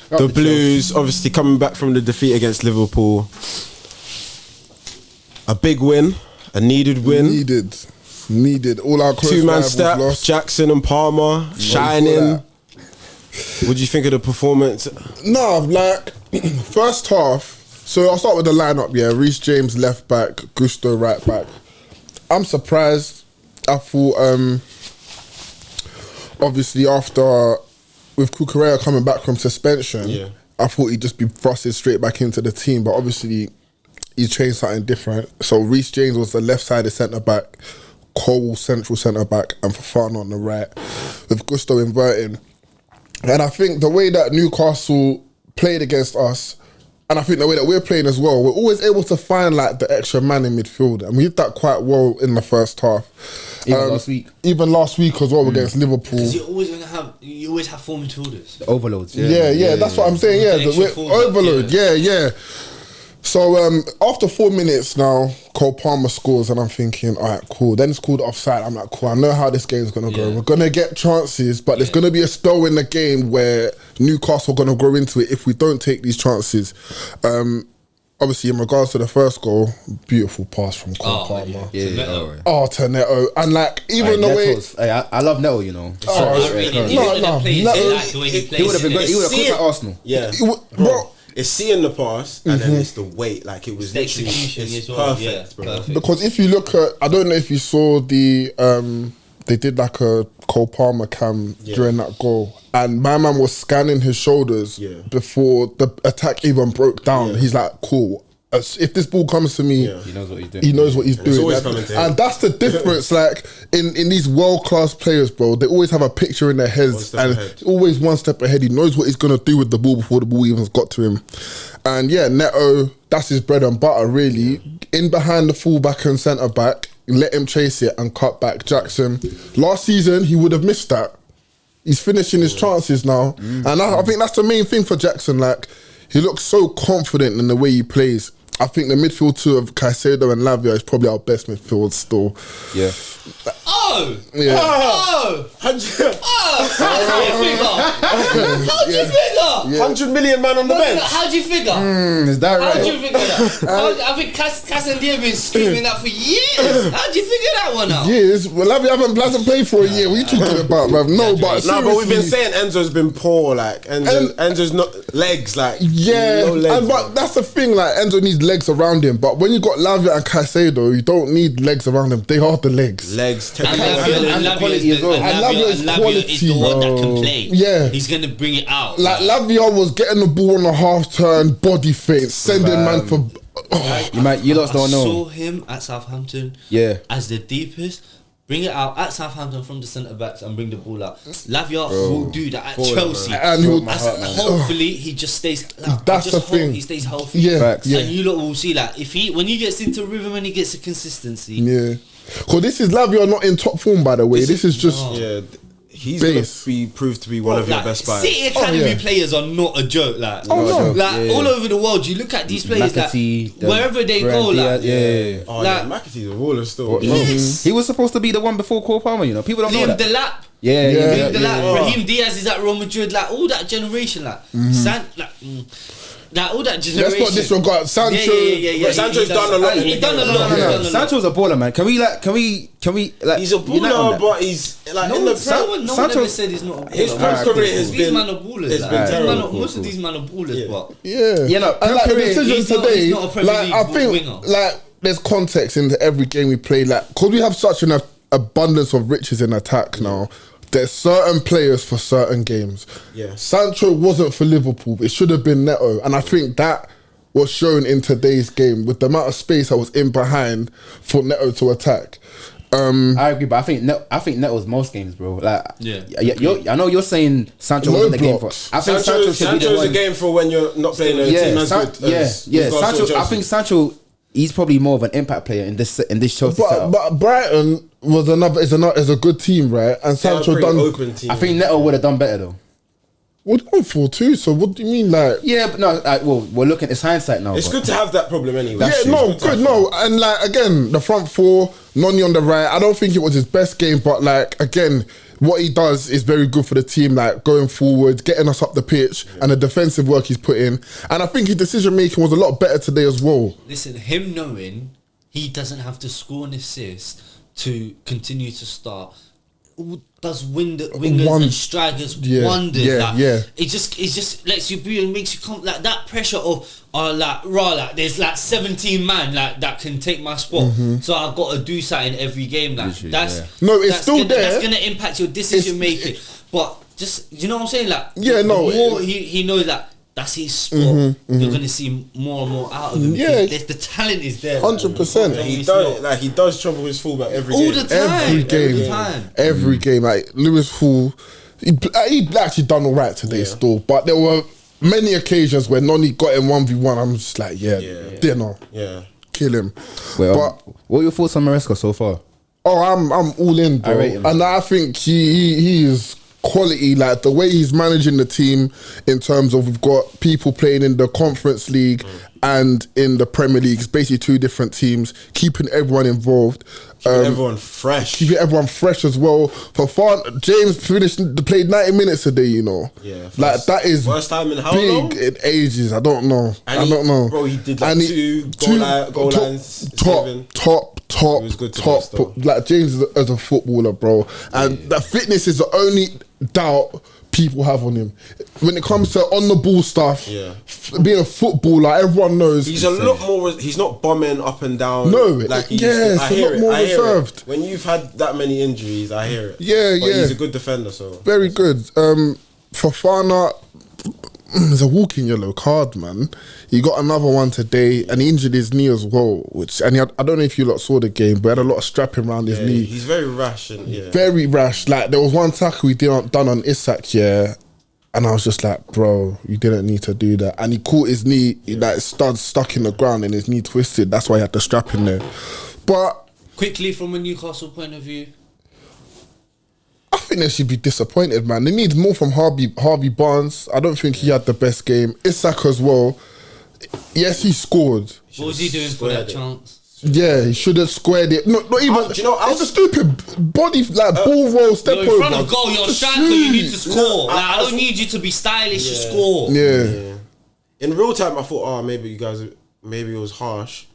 the Blues, obviously coming back from the defeat against Liverpool. A big win, a needed win. Needed. All our close two-man rivals step, lost. Jackson and Palmer, shining. What do you think of the performance? No, like, first half, so I'll start with the lineup, Reece James left back, Gusto right back. I'm surprised. I thought, obviously after, with Cucurella coming back from suspension, I thought he'd just be thrusted straight back into the team, but obviously he changed something different. So Reece James was the left-sided centre-back, Cole central centre-back, and Fofana on the right, with Gusto inverting. And I think the way that Newcastle played against us, and I think the way that we're playing as well, we're always able to find like the extra man in midfield, and we did that quite well in the first half. Even last week. Even last week as well against Liverpool. Because you always have four midfielders. The overloads. Yeah, that's what I'm saying. Yeah, the overload. Yeah. So after 4 minutes now, Cole Palmer scores and I'm thinking, all right, cool. Then it's called offside. I'm like, cool, I know how this game's going to go. We're going to get chances, but there's going to be a spell in the game where Newcastle are going to grow into it if we don't take these chances. Obviously, in regards to the first goal, beautiful pass from Cole Palmer. To Neto. And like, even the way... I love Neto, you know. He would have been great. He would have cooked at Arsenal. Yeah. Bro... It's seeing the pass and then it's the weight. Like it was literally perfect, bro. Because if you look at, I don't know if you saw the, they did like a Cole Palmer cam during that goal, and my man was scanning his shoulders before the attack even broke down. He's like, cool. If this ball comes to me, he knows what he's doing. He knows what he's doing. Always coming to him. And that's the difference. Like in these world-class players, bro, they always have a picture in their heads and always one step ahead. He knows what he's gonna do with the ball before the ball even got to him. And Neto, that's his bread and butter, really. In behind the fullback and centre back, let him chase it and cut back Jackson. Last season, he would have missed that. He's finishing his chances now, and I think that's the main thing for Jackson. Like, he looks so confident in the way he plays. I think the midfield two of Caicedo and Lavia is probably our best midfield still. Yeah. How'd you figure? 100 million man on the bench. How'd you figure? Is that right? How'd you figure that? I think Cass and Dia have been screaming that for years. How'd you figure that one out? Years? Well, Lavia hasn't played for a year. What are you talking about, bruv? But we've been saying Enzo's been poor. Like Enzo's not legs. Like no legs, but that's the thing. Like Enzo needs legs around him. But when you got Lavia and Caicedo, you don't need legs around them. They are the legs. And quality as well. And Lavia is the one that can play. Yeah. He's going to bring it out. Like Lavia was getting the ball on a half turn, body feint, sending man for... You lost don't know. I saw him at Southampton as the deepest. Bring it out at Southampton from the centre backs and bring the ball out. Lavia will do that at Chelsea. And hopefully he just stays. That's the thing. He stays healthy. And you lot will see that when he gets into rhythm and he gets a consistency. Yeah. Because this is Lavia not in top form, by the way. This is just he's going to be proved to be one of your best players. City Academy players are not a joke. All over the world, you look at these players, wherever they go, McAtee's a baller still. He was supposed to be the one before Cole Palmer, you know. People don't know that. Delap. Raheem Diaz is at Real Madrid, all that generation, all that generation. Let's not disregard Sancho. Sancho's done a lot. He's done a lot. Sancho's a baller, man. Can we he's a baller, but he's like in the no one ever said he's not a baller. His prem career has been. These man are ballers. It's been terrible. Most of these men are ballers, but and like the decision today, like I think like there's context into every game we play, like because we have such an abundance of riches in attack now. There's certain players for certain games. Yeah. Sancho wasn't for Liverpool. It should have been Neto. And I think that was shown in today's game with the amount of space that was in behind for Neto to attack. I agree, but I think Neto's most games, bro. Like, I know you're saying Sancho wasn't the game for. I think Sancho should be the one. Sancho's a game for when you're not playing a team as good. Sancho. I think Sancho. He's probably more of an impact player in this Chelsea setup. But Brighton is a good team, right? And Sancho done. Open team. I think Neto would have done better though. We're on 4-2, so what do you mean, like? Yeah, but no. Well, we're looking. It's hindsight now. It's good to have that problem anyway. And like again, the front four, Noni on the right. I don't think it was his best game, but like again, what he does is very good for the team. Like going forward, getting us up the pitch, and the defensive work he's put in. And I think his decision making was a lot better today as well. Listen, him knowing he doesn't have to score an assist to continue to start. Does wingers and strikers wonders? It just lets you breathe and makes you come like that pressure of there's like 17 man like that can take my spot, so I've got to do something every game. Like still there. There. That's gonna impact your decision making. But just you know what I'm saying? Like the more he knows that. That's his sport. You're going to see more and more out of him. Yeah, the talent is there. 100%. He does trouble his fullback every game. All the time. Every game. Like Lewis Hall, he actually done all right today still. But there were many occasions where Noni got him 1v1. I'm just like, dinner. Yeah. Kill him. But what are your thoughts on Maresca so far? Oh, I'm all in, bro. And I think he is quality, like the way he's managing the team in terms of we've got people playing in the Conference League and in the Premier League. It's basically two different teams, keeping everyone involved. Keeping everyone fresh. Keeping everyone fresh as well. James played 90 minutes a day, you know. Yeah. Like that is first time in how big long? in ages. I don't know. Bro, he did like two goal lines. Top. Like James as a footballer, bro. And that fitness is the only doubt people have on him. When it comes to on the ball stuff, being a footballer, everyone knows he's a lot more. He's not bombing up and down. No, like he it's a lot more reserved. When you've had that many injuries, I hear it. But he's a good defender, so very good. Fofana, there's a walking yellow card, man. He got another one today, and he injured his knee as well. I don't know if you lot saw the game, but he had a lot of strapping around his knee. He's very rash very rash. Like there was one tackle he done on Isak, and I was just like, bro, you didn't need to do that. And he caught his knee, like stuck in the ground, and his knee twisted. That's why he had the strap in there. But quickly, from a Newcastle point of view, I think they should be disappointed, man. They need more from Harvey Barnes. I don't think he had the best game. Isak as well. Yes, he scored. What was he doing for that chance? Yeah, he should have squared it. Not even. Do you know, it's a stupid body, like ball roll, step over. In front of goal, you're a striker. You need to score. I don't need you to be stylish to score. Yeah. In real time, I thought, maybe it was harsh,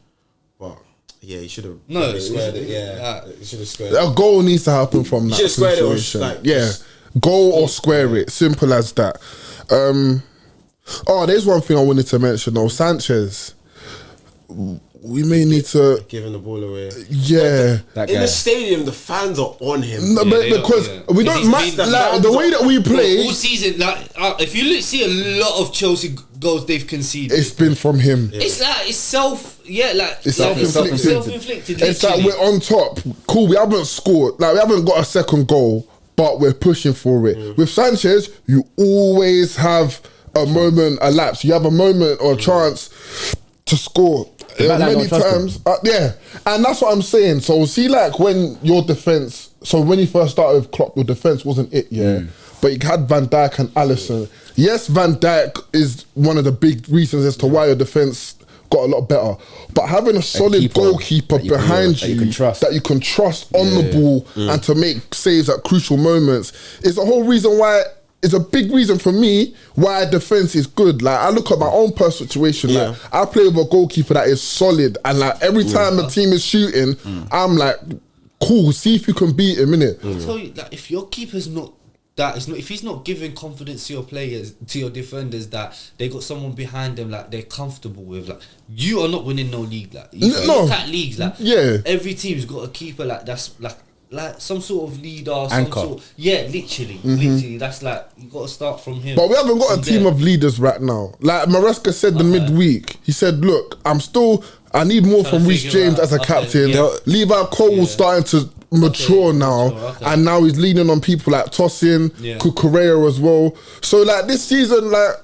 but yeah, he should have. Squared it. Yeah, he should have squared it. A goal needs to happen from that situation. Goal or square it. Simple as that. There's one thing I wanted to mention though. Sanchez, we may need to giving the ball away. Yeah, in the stadium, the fans are on him. No, because we don't match like the way that we play all season. Like, if you see a lot of Chelsea goals they've conceded, it's been from him. It's like it's self-inflicted. Self-inflicted. It's like we're on top. Cool, we haven't scored. Like we haven't got a second goal, but we're pushing for it. With Sanchez, you always have a moment, a lapse. You have a moment or a chance to score. Many times, and that's what I'm saying. So see, like when your defense. So when you first started with Klopp, your defense wasn't it, but you had Van Dijk and Alisson. Yes, Van Dijk is one of the big reasons as to why your defense got a lot better. But having a solid goalkeeper behind you that you can trust on the ball and to make saves at crucial moments is the whole reason why. It's a big reason for me why defense is good. Like I look at my own personal situation. Like I play with a goalkeeper that is solid, and like every time the team is shooting, I'm like, cool. See if you can beat him, innit? I tell you, like if your keeper's not that, if he's not giving confidence to your players, to your defenders, that they got someone behind them, like they're comfortable with, like you are not winning no league. Like you look at leagues, like every team's got a keeper like that's like. like some sort of leader, Anchor. literally. That's like you got to start from him. But we haven't got a team of leaders right now. Like Maresca said the midweek, he said, "Look, I need more from Reece James as a captain. Levi Cole's starting to mature now, and now he's leaning on people like Tosin, Kukurea as well. So like this season, like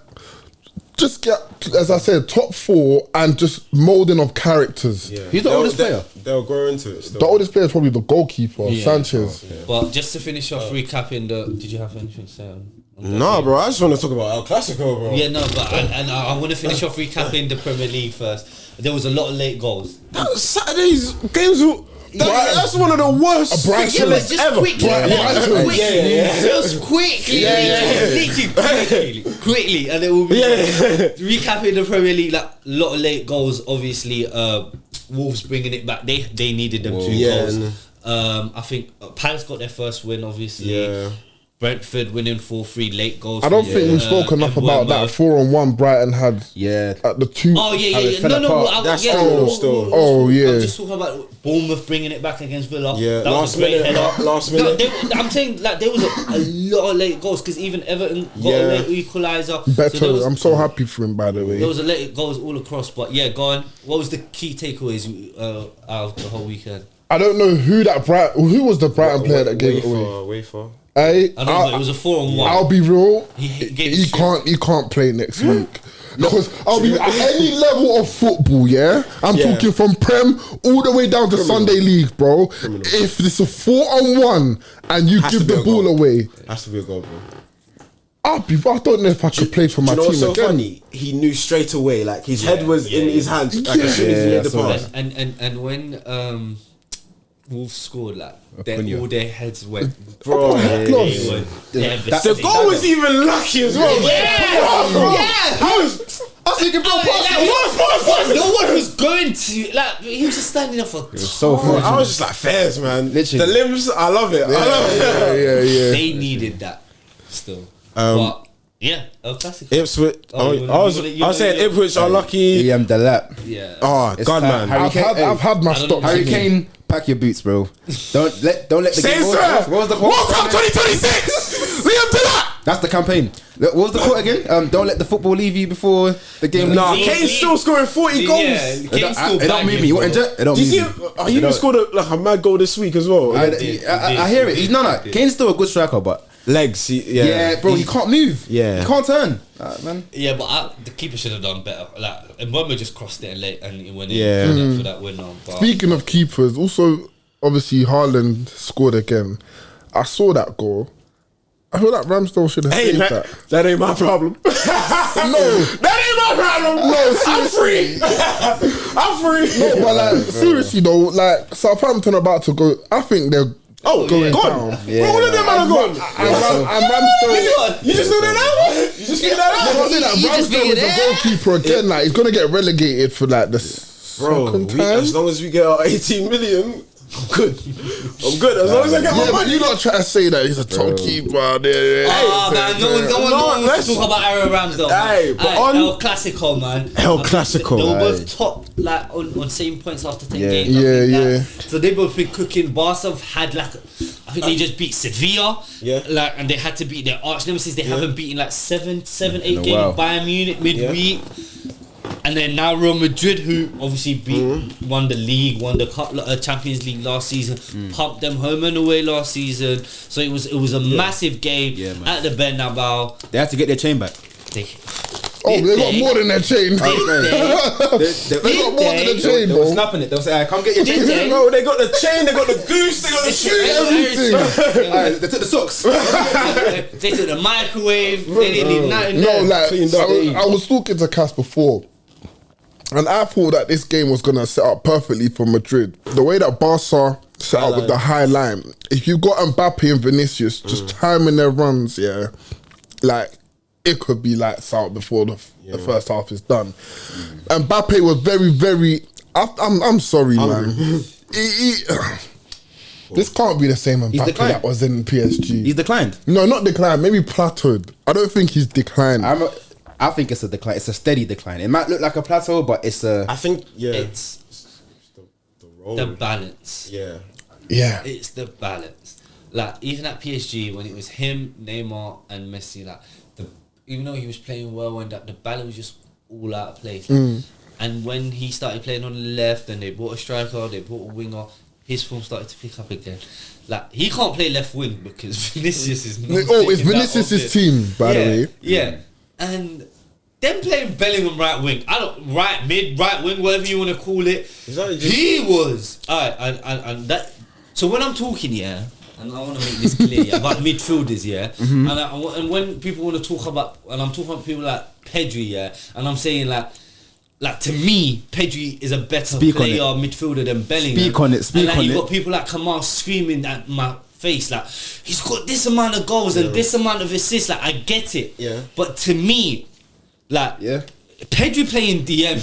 just get, as I said, top 4 and just moulding of characters. Yeah. He's the oldest player. They'll grow into it. The oldest player is probably the goalkeeper, Sanchez. But just to finish off recapping did you have anything to say on No, bro. I just want to talk about El Classico, bro. Yeah, no, but I want to finish off recapping the Premier League first. There was a lot of late goals. Saturday's games were... That's one of the worst fixtures ever. Quickly, quickly, and it will be recapping the Premier League. Like a lot of late goals. Obviously, Wolves bringing it back. They needed them 2 goals. I think Palace got their first win. Obviously, Brentford winning 4-3 late goals. I don't think we spoke enough about that 4-on-1 Brighton had. At the 2. Oh no, that's still. Oh yeah. I'm just talking about Bournemouth bringing it back against Villa. Yeah, that last minute. I'm saying like there was a lot of late goals because even Everton got a late equaliser. Better. I'm so happy for him, by the way. There was a late goals all across, but go on. What was the key takeaways out of the whole weekend? I don't know who was the Brighton player that gave it away. Way for. Hey, I don't know. It was a 4-on-1. I'll be real. He can't play next week. Because I'll be at any level of football, I'm talking from Prem all the way down to Sunday League, bro. If it's a 4-on-1 and you give the ball away, has to be a goal, bro. I don't know if I could play for my team so again. Funny? He knew straight away, like his head was in his hands like, as soon as he made the pass. And when Wolves scored, like all their heads went. Bro, the goal was even lucky as well. I was thinking, bro, no one was going to, like, he was just standing there for so far. I was just like, fairs, man. Literally. The limbs, I love it. Yeah. They needed that still. But El Classico. Ipswich. I was saying Ipswich are lucky. The lap. Yeah. Oh, God, man. I've had my stop. Harry Kane, pack your boots, bro. Don't let the game. What was the quote? World Cup 2026. Liam Delap. That's the campaign. What was the quote again? Don't let the football leave you before the game. Nah, Kane's still scoring 40 goals. It don't move me. You want injured? It don't move me. He even scored a mad goal this week as well. I hear it. He's not. Kane's still a good striker, but legs. Bro, he can't move. Yeah, he can't turn. Man. Yeah, but the keeper should have done better. Like, Mbeumo just crossed it late and he went in for that winner. Speaking of keepers, also obviously Haaland scored again. I saw that goal. I feel like Ramsdale should have saved that. That ain't my problem. No, that ain't my problem. No, seriously. I'm free. No, but like seriously though, like Southampton about to go. I think they're going down. Yeah, all of them are gone. And Ramsdale. You just figured that out. You just figured that out. Ramsdale is the goalkeeper again. Like he's gonna get relegated for like the second time. As long as we get our 18 million. I'm good. As long as I get my money. You not try to say that he's a top keeper. Man, no one wants to talk about Aaron Ramsdale. Hey, but on El Classico, man. El Classico. They were both top, like on same points after 10 games. Yeah. So they both been cooking. Barca have had I think they just beat Sevilla. Yeah. Like, and they had to beat their arch nemesis. They haven't beaten like 7, 8 games. Bayern Munich midweek. And then now Real Madrid, who obviously won the league, won the cup, Champions League last season, pumped them home and away last season. So it was a massive game at the Bernabeu. They had to get their chain back. They got more than their chain. They got more than the chain, bro. They were snapping it. They were saying, come get your chain. Bro, they got the chain, they got the goose, they got the shoe, everything. They took the socks. They took the microwave. They didn't leave nothing there. No, like, I was talking to Cass before. And I thought that this game was going to set up perfectly for Madrid. The way that Barca set up with the high line, if you got Mbappe and Vinicius just timing their runs, like, it could be lights out before the first half is done. Mbappe was very, very... I'm sorry, man. This can't be the same Mbappe that was in PSG. He's declined? No, not declined. Maybe plateaued. I don't think he's declined. I think it's a decline. It's a steady decline. It might look like a plateau, but it's a... I think, it's the balance. Yeah. Yeah. It's the balance. Like even at PSG when it was him, Neymar, and Messi, like even though he was playing well and that the balance was just all out of place. Like, and when he started playing on the left, and they bought a striker, they bought a winger, his form started to pick up again. Like he can't play left wing because Vinicius is not. It's Vinicius' team, by the way. Yeah, and them playing Bellingham right wing, right mid, right wing, whatever you want to call it. He was alright, and that. So when I'm talking, and I want to make this clear, about midfielders, and when people want to talk about, and I'm talking about people like Pedri, and I'm saying like to me, Pedri is a better player midfielder than Bellingham. Speak on it. And you got people like Kamal screaming at my face like he's got this amount of goals and this amount of assists. Like I get it, but to me, like Pedri playing DM,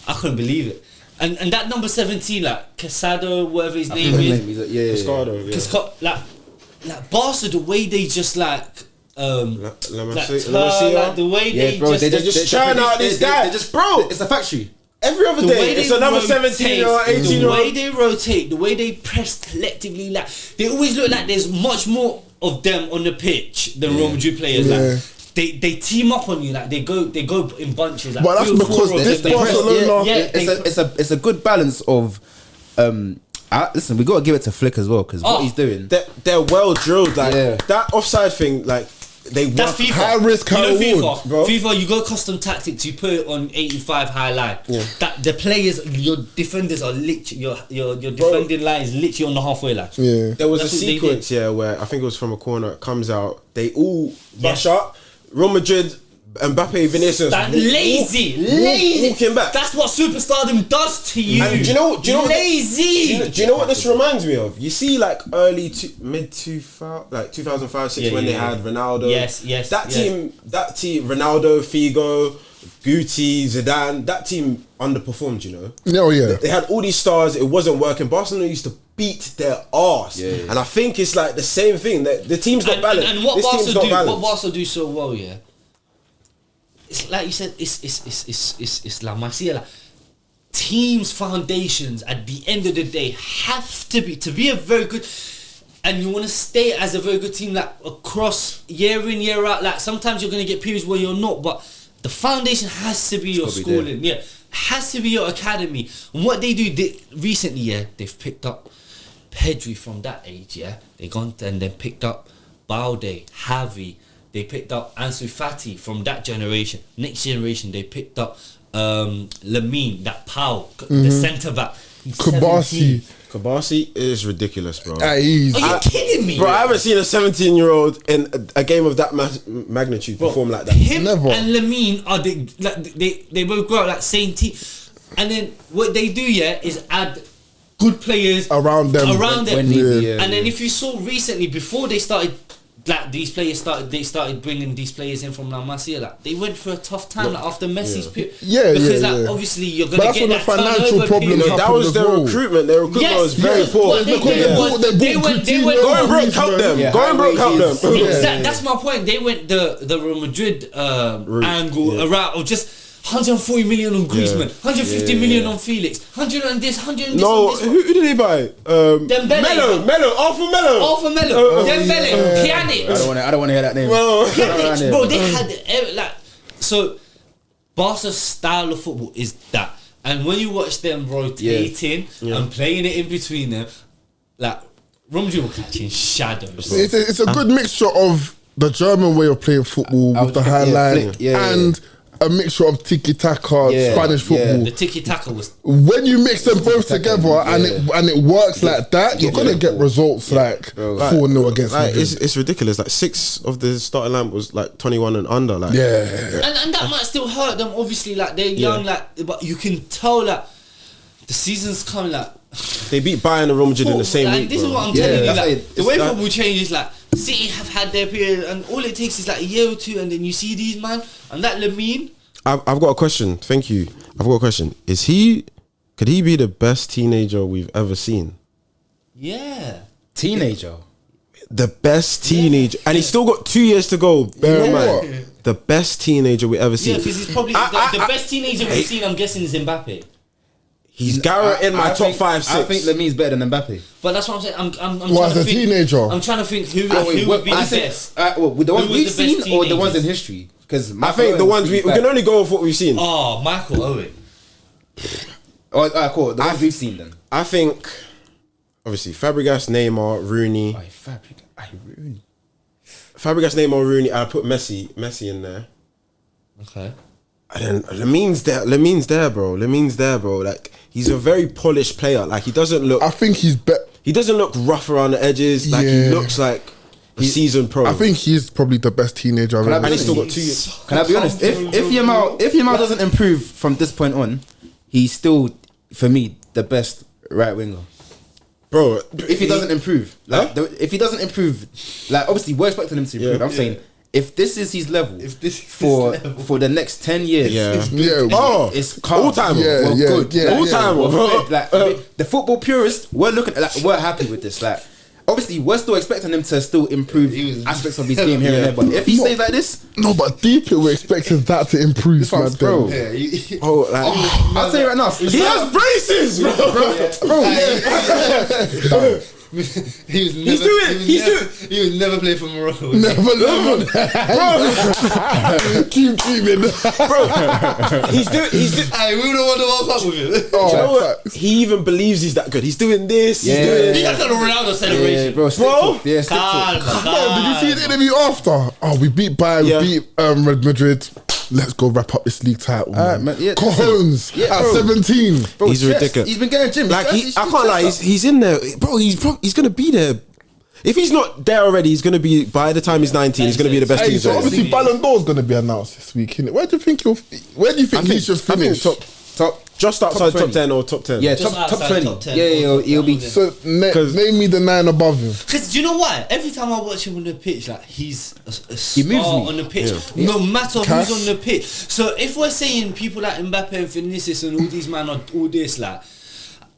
I couldn't believe it. And that number 17, like Casado, whatever his name is, Casado, like Barca, the way they just like. Like the way they just churn out these guys. It's a factory. Every other day, it's another 17 or 18 The way they rotate, the way they press collectively, like they always look like there's much more of them on the pitch than Real Madrid players. Like they team up on you, like they go in bunches. Like but that's because this Barcelona, it's a good balance of. Listen, we gotta give it to Flick as well because what he's doing, they're well drilled. Like that offside thing, like. That's FIFA. High risk, high reward, FIFA, FIFA, you go custom tactics. You put it on 85 high line. That the players, your defenders are literally your defending line is literally on the halfway line. There was a sequence where I think it was from a corner. It comes out. They all rush up. Real Madrid, Mbappe, Vinicius, lazy, walking back. That's what superstardom does to you. And do you know lazy? Do you know what this reminds me of? You see, like mid 2000, like 2005-6 when they had Ronaldo. Yes. That team, Ronaldo, Figo, Guti, Zidane. That team underperformed. You know. Oh yeah. They had all these stars. It wasn't working. Barcelona used to beat their arse. And I think it's like the same thing. That the team's not balanced. And what Barca do so well, it's like you said, it's La Masia. Like, teams' foundations at the end of the day have to be a very good, and you want to stay as a very good team like across year in year out. Like sometimes you're gonna get periods where you're not, but the foundation has to be your schooling. Has to be your academy. And what they do recently, they've picked up Pedri from that age. They gone and then picked up Balde, Javi. They picked up Ansu Fati from that generation. Next generation, they picked up Lamine, that Pau, the centre back. Kabasi is ridiculous, bro. Are you kidding me? Bro, I haven't seen a 17-year-old in a game of that magnitude perform like that. Him and Lamine are they both grow up like same team. And then what they do is add good players around them. And then if you saw recently, before they started, like these players started bringing these players in from La Masia. Like they went through a tough time after Messi's period. Because obviously you're gonna get that financial problem. That was their recruitment. Their recruitment was very poor. They went going broke, help them. Going broke, help them. That's my point. They went the Real Madrid angle around of just 140 million on Griezmann, 150 million on Felix, 100 on this, 100 on this. No, on this who did they buy? Dembele. Alpha Melo. Dembele. Pjanic. I don't want to hear that name. Pjanic, bro, they had like so. Barca's style of football is that, and when you watch them rotating and playing it in between them, like Romelu were catching shadows. It's a good mixture of the German way of playing football with the high line and a mixture of tiki-taka, Spanish football. The tiki-taka was... When you mix them both together and it works like that, you're going to get results like 4-0 against like, it's ridiculous. Like 6 of the starting line was like 21 and under. Like And that might still hurt them, obviously. Like they're young, like, but you can tell that the season's coming. Like they beat Bayern and Real Madrid in the same week. This is what I'm telling you. Like, the way football changes, like City have had their period, and all it takes is like a year or two, and then you see these man and that Lamine. I've got a question. Thank you. I've got a question. Could he be the best teenager we've ever seen? Yeah, teenager. The best teenager, and he's still got 2 years to go. Bear in mind, the best teenager we ever seen. Yeah, because he's probably the best teenager we've seen. I'm guessing is Mbappe. He's Garrett in my top 5, 6. I think Lamine's better than Mbappe. But that's what I'm saying. I'm What, trying as to a think, teenager? I'm trying to think who would be the best. With the ones Who was we've the seen best or the ones in teenagers? history? Because I think the ones we can only go with what we've seen. Oh, Michael Owen. Alright, cool. The ones we've seen then. I think, obviously, Fabregas, Neymar, Rooney. Rooney. Fabregas, Neymar, Rooney. I put Messi in there. Okay. And then Lamine's there, bro. Like, he's a very polished player. Like, he doesn't look. I think he's better. He doesn't look rough around the edges. Like, he looks like a seasoned pro. I think he's probably the best teenager I've ever and he's seen. still got 2 years. Can I be honest? If Yamal doesn't improve from this point on, he's still, for me, the best right winger. Bro, If he doesn't improve, like if he doesn't improve, like obviously we're expecting him to improve. I'm saying if this is his level, for the next 10 years, it's calm. all time, good, all time, Like the football purists, we're happy with this. Like obviously, we're still expecting him to still improve aspects of his game here and there. But if he stays like this, No, but deeply we're expecting that to improve, this one's bro. I'll tell you right now, he has braces, bro. He would never play for Morocco. Never. Keep dreaming. He's doing. Hey, we would have won the World Cup with him. You know what? He even believes he's that good. He's doing this. He's doing. He just got a Ronaldo celebration. bro. Stick to Bro, did you see the interview after? Oh, we beat Bayern, we beat Real Madrid. Let's go wrap up this league title, man. Cojones at 17. Bro, He's ridiculous. He's been getting gym. Like I can't lie, he's in there, bro. He's gonna be there. If he's not there already, he's gonna be by the time he's 19. He's gonna be the best. Hey, so obviously Ballon d'Or's gonna be announced this week, innit? Where do you think he should finish? Top just outside top 10 or top 10. Yeah, Just top outside 20. top 10. Yeah, he'll be. So name me the 9 above him. Because do you know why? Every time I watch him on the pitch, like he's a He moves star me. on the pitch, no matter Cass. who's on the pitch. So if we're saying people like Mbappe and Vinicius and all these man are all this, like,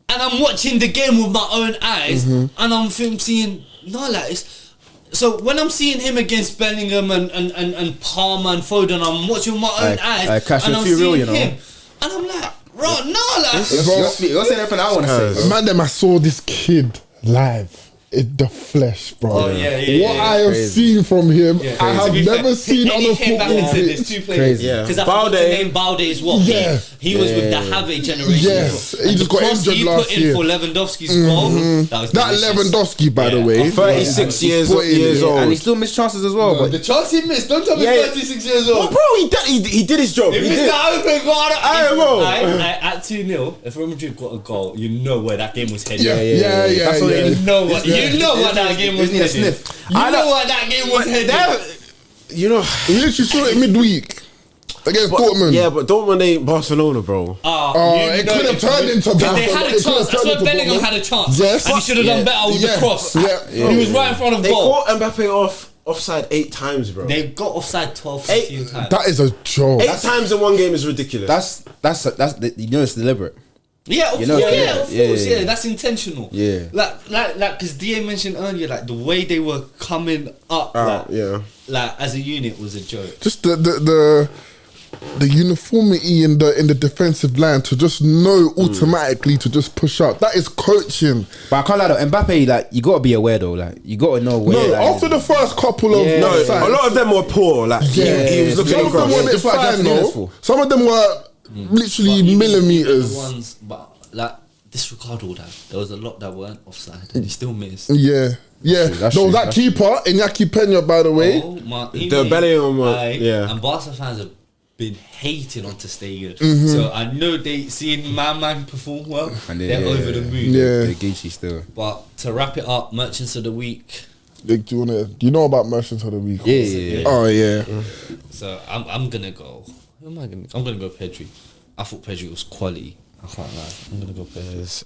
and I'm watching the game with my own eyes, and I'm seeing it's. So when I'm seeing him against Bellingham and Palmer and Foden, I'm watching with my own eyes, and I'm seeing him, and I'm like, bro, You're saying everything I want to say. Man, I saw this kid live in the flesh, bro. Oh, yeah, what I have seen from him, I have To be never fair, seen and on he a came back football and said pitch. there's 2 players. Because I forgot to name Balde as well. Yeah. He was with the Have generation. Yes. He And just the got cross injured he last put in year. for Lewandowski's goal. That Lewandowski, by the way, 36 years Yeah. old. And he still missed chances as well. The But chance he missed, don't tell me Yeah. 36 years Oh, old. bro, he did his job. He He missed did. that open goal. At 2-0, if Real Madrid got a goal, you know where that game was headed. Yeah. You know what that game was need a headed. sniff. You know what that game was headed. You know. We literally saw it midweek against Dortmund. Yeah, but Dortmund ain't Barcelona, bro. It could have turned into Because they had a It could have chance. That's turned where into Bellingham Dortmund. had a chance. Yes. And he should have done better with the cross. He was right in front of They goal. caught Mbappe offside 8 times, bro. They got offside 12, 15 times. That is a joke. 8 times in one game is ridiculous. That's it's deliberate. Yeah, of You know, course, yeah, of yeah, course, yeah. yeah, that's intentional. Yeah. Like, because DA mentioned earlier, like the way they were coming up, like as a unit was a joke. Just the uniformity in the defensive line to just know automatically to just push up. That is coaching. But I can't lie though, Mbappe, like you gotta be aware though, like you gotta know where. No, after the first couple of a lot of them were poor. Like he was looking some of them were Just like fine Jackson though. Innes. Some of them were literally The millimeters. ones, but like disregard all that. There was a lot that weren't offside, and he still missed. Yeah. That's There was true, that keeper, Iñaki Peña, by the way. Oh my! The Bellingham one, yeah. And Barca fans have been hating on Stegen. So I know they seeing my man perform well. And They're over the moon. Yeah. They're Gucci still. But to wrap it up, merchants of the week. Like, do you know about Merchants of the Week? Yeah. Oh yeah. So I'm gonna go. Who am I gonna? I'm gonna go Pedri. I thought Pedri was quality. I can't lie. I'm gonna go Pedri.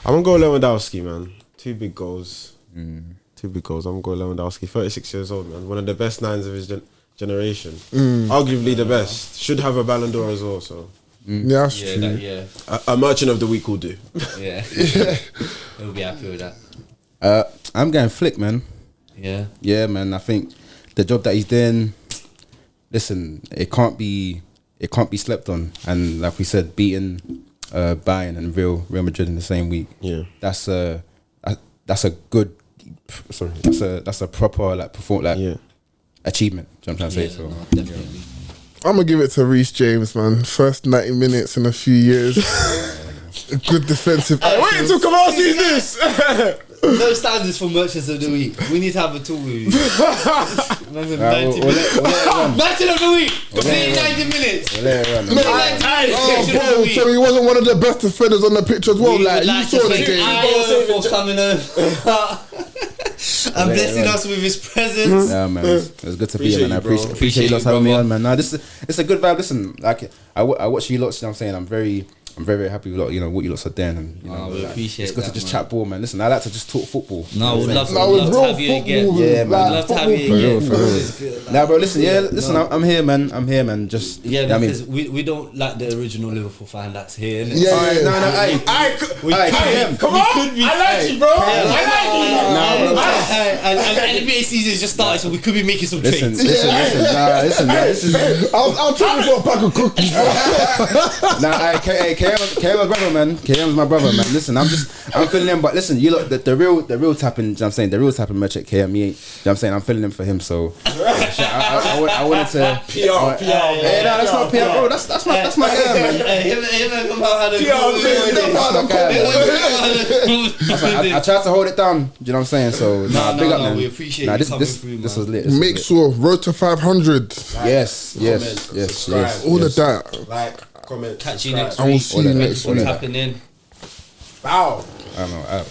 I'm gonna go Lewandowski, man. 2 big goals. 2 big goals. I'm gonna go Lewandowski. 36 years old, man. One of the best 9s of his generation. Arguably the best. Should have a Ballon d'Or as well. So Yeah, that's true. a merchant of the week will do. Yeah. He'll be happy with that. I'm going Flick, man. Yeah. Yeah, man. I think the job that he's doing. Listen, it can't be it can't be slept on. And like we said, beating Bayern and Real Madrid in the same week. Yeah, that's a good. Sorry, that's a proper achievement. Do you know what I'm trying to say? So Definitely. I'm gonna give it to Reece James, man. First 90 minutes in a few years. Good defensive. Wait until Kamal sees this. No standards for Merchants of the Week. We need to have a talk with you. we'll let it run. Merchant of the Week. Complete 90 minutes. We'll let it run. Bro, so he wasn't one of the best defenders on the pitch as well. Like, you saw the game. For coming on and blessing us with his presence. Yeah, man. It's good to be here, man. I appreciate you lots having me on, man. Nah, it's a good vibe. Listen, like I watch you lots. You know what I'm saying? I'm very happy with what you lots are doing, and you know, we appreciate it's good that, to just man. chat ball, man. Listen, I like to just talk football. No, we'd love to have you again. Yeah, man. We'd love to have you again. For real. Nah, bro, listen, I'm here, man. Just because we don't like the original Liverpool fan that's here. Innit? Yeah. Come on, I like you, bro. And NBA season just started, so we could be making some trades. Listen. I'll take you for a pack of cookies. KM's brother, man. KM's my brother, man. Listen, I'm feeling him, but listen, you look the real tapping. You know what I'm saying, the real tapping merch at KM. You know what I'm saying, I'm feeling him for him. So I wanted to PR. Hey, no, that's not PR, bro. That's my guy, man. I tried to hold it down. You know what I'm saying? So big up, man. We appreciate you coming through, this man. was lit. Make sure road to 500. Yes. All of that. Like, comment. Catch you next I will week. see you next What's week. happening in? Bow. I don't know.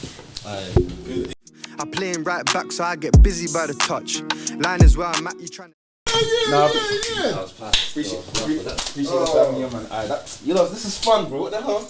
I play him right back, so I get busy by the touch. Line is where I'm at, you trying to. Nah, That was fast. appreciate what's happening, man. You know, this is fun, bro. What the hell?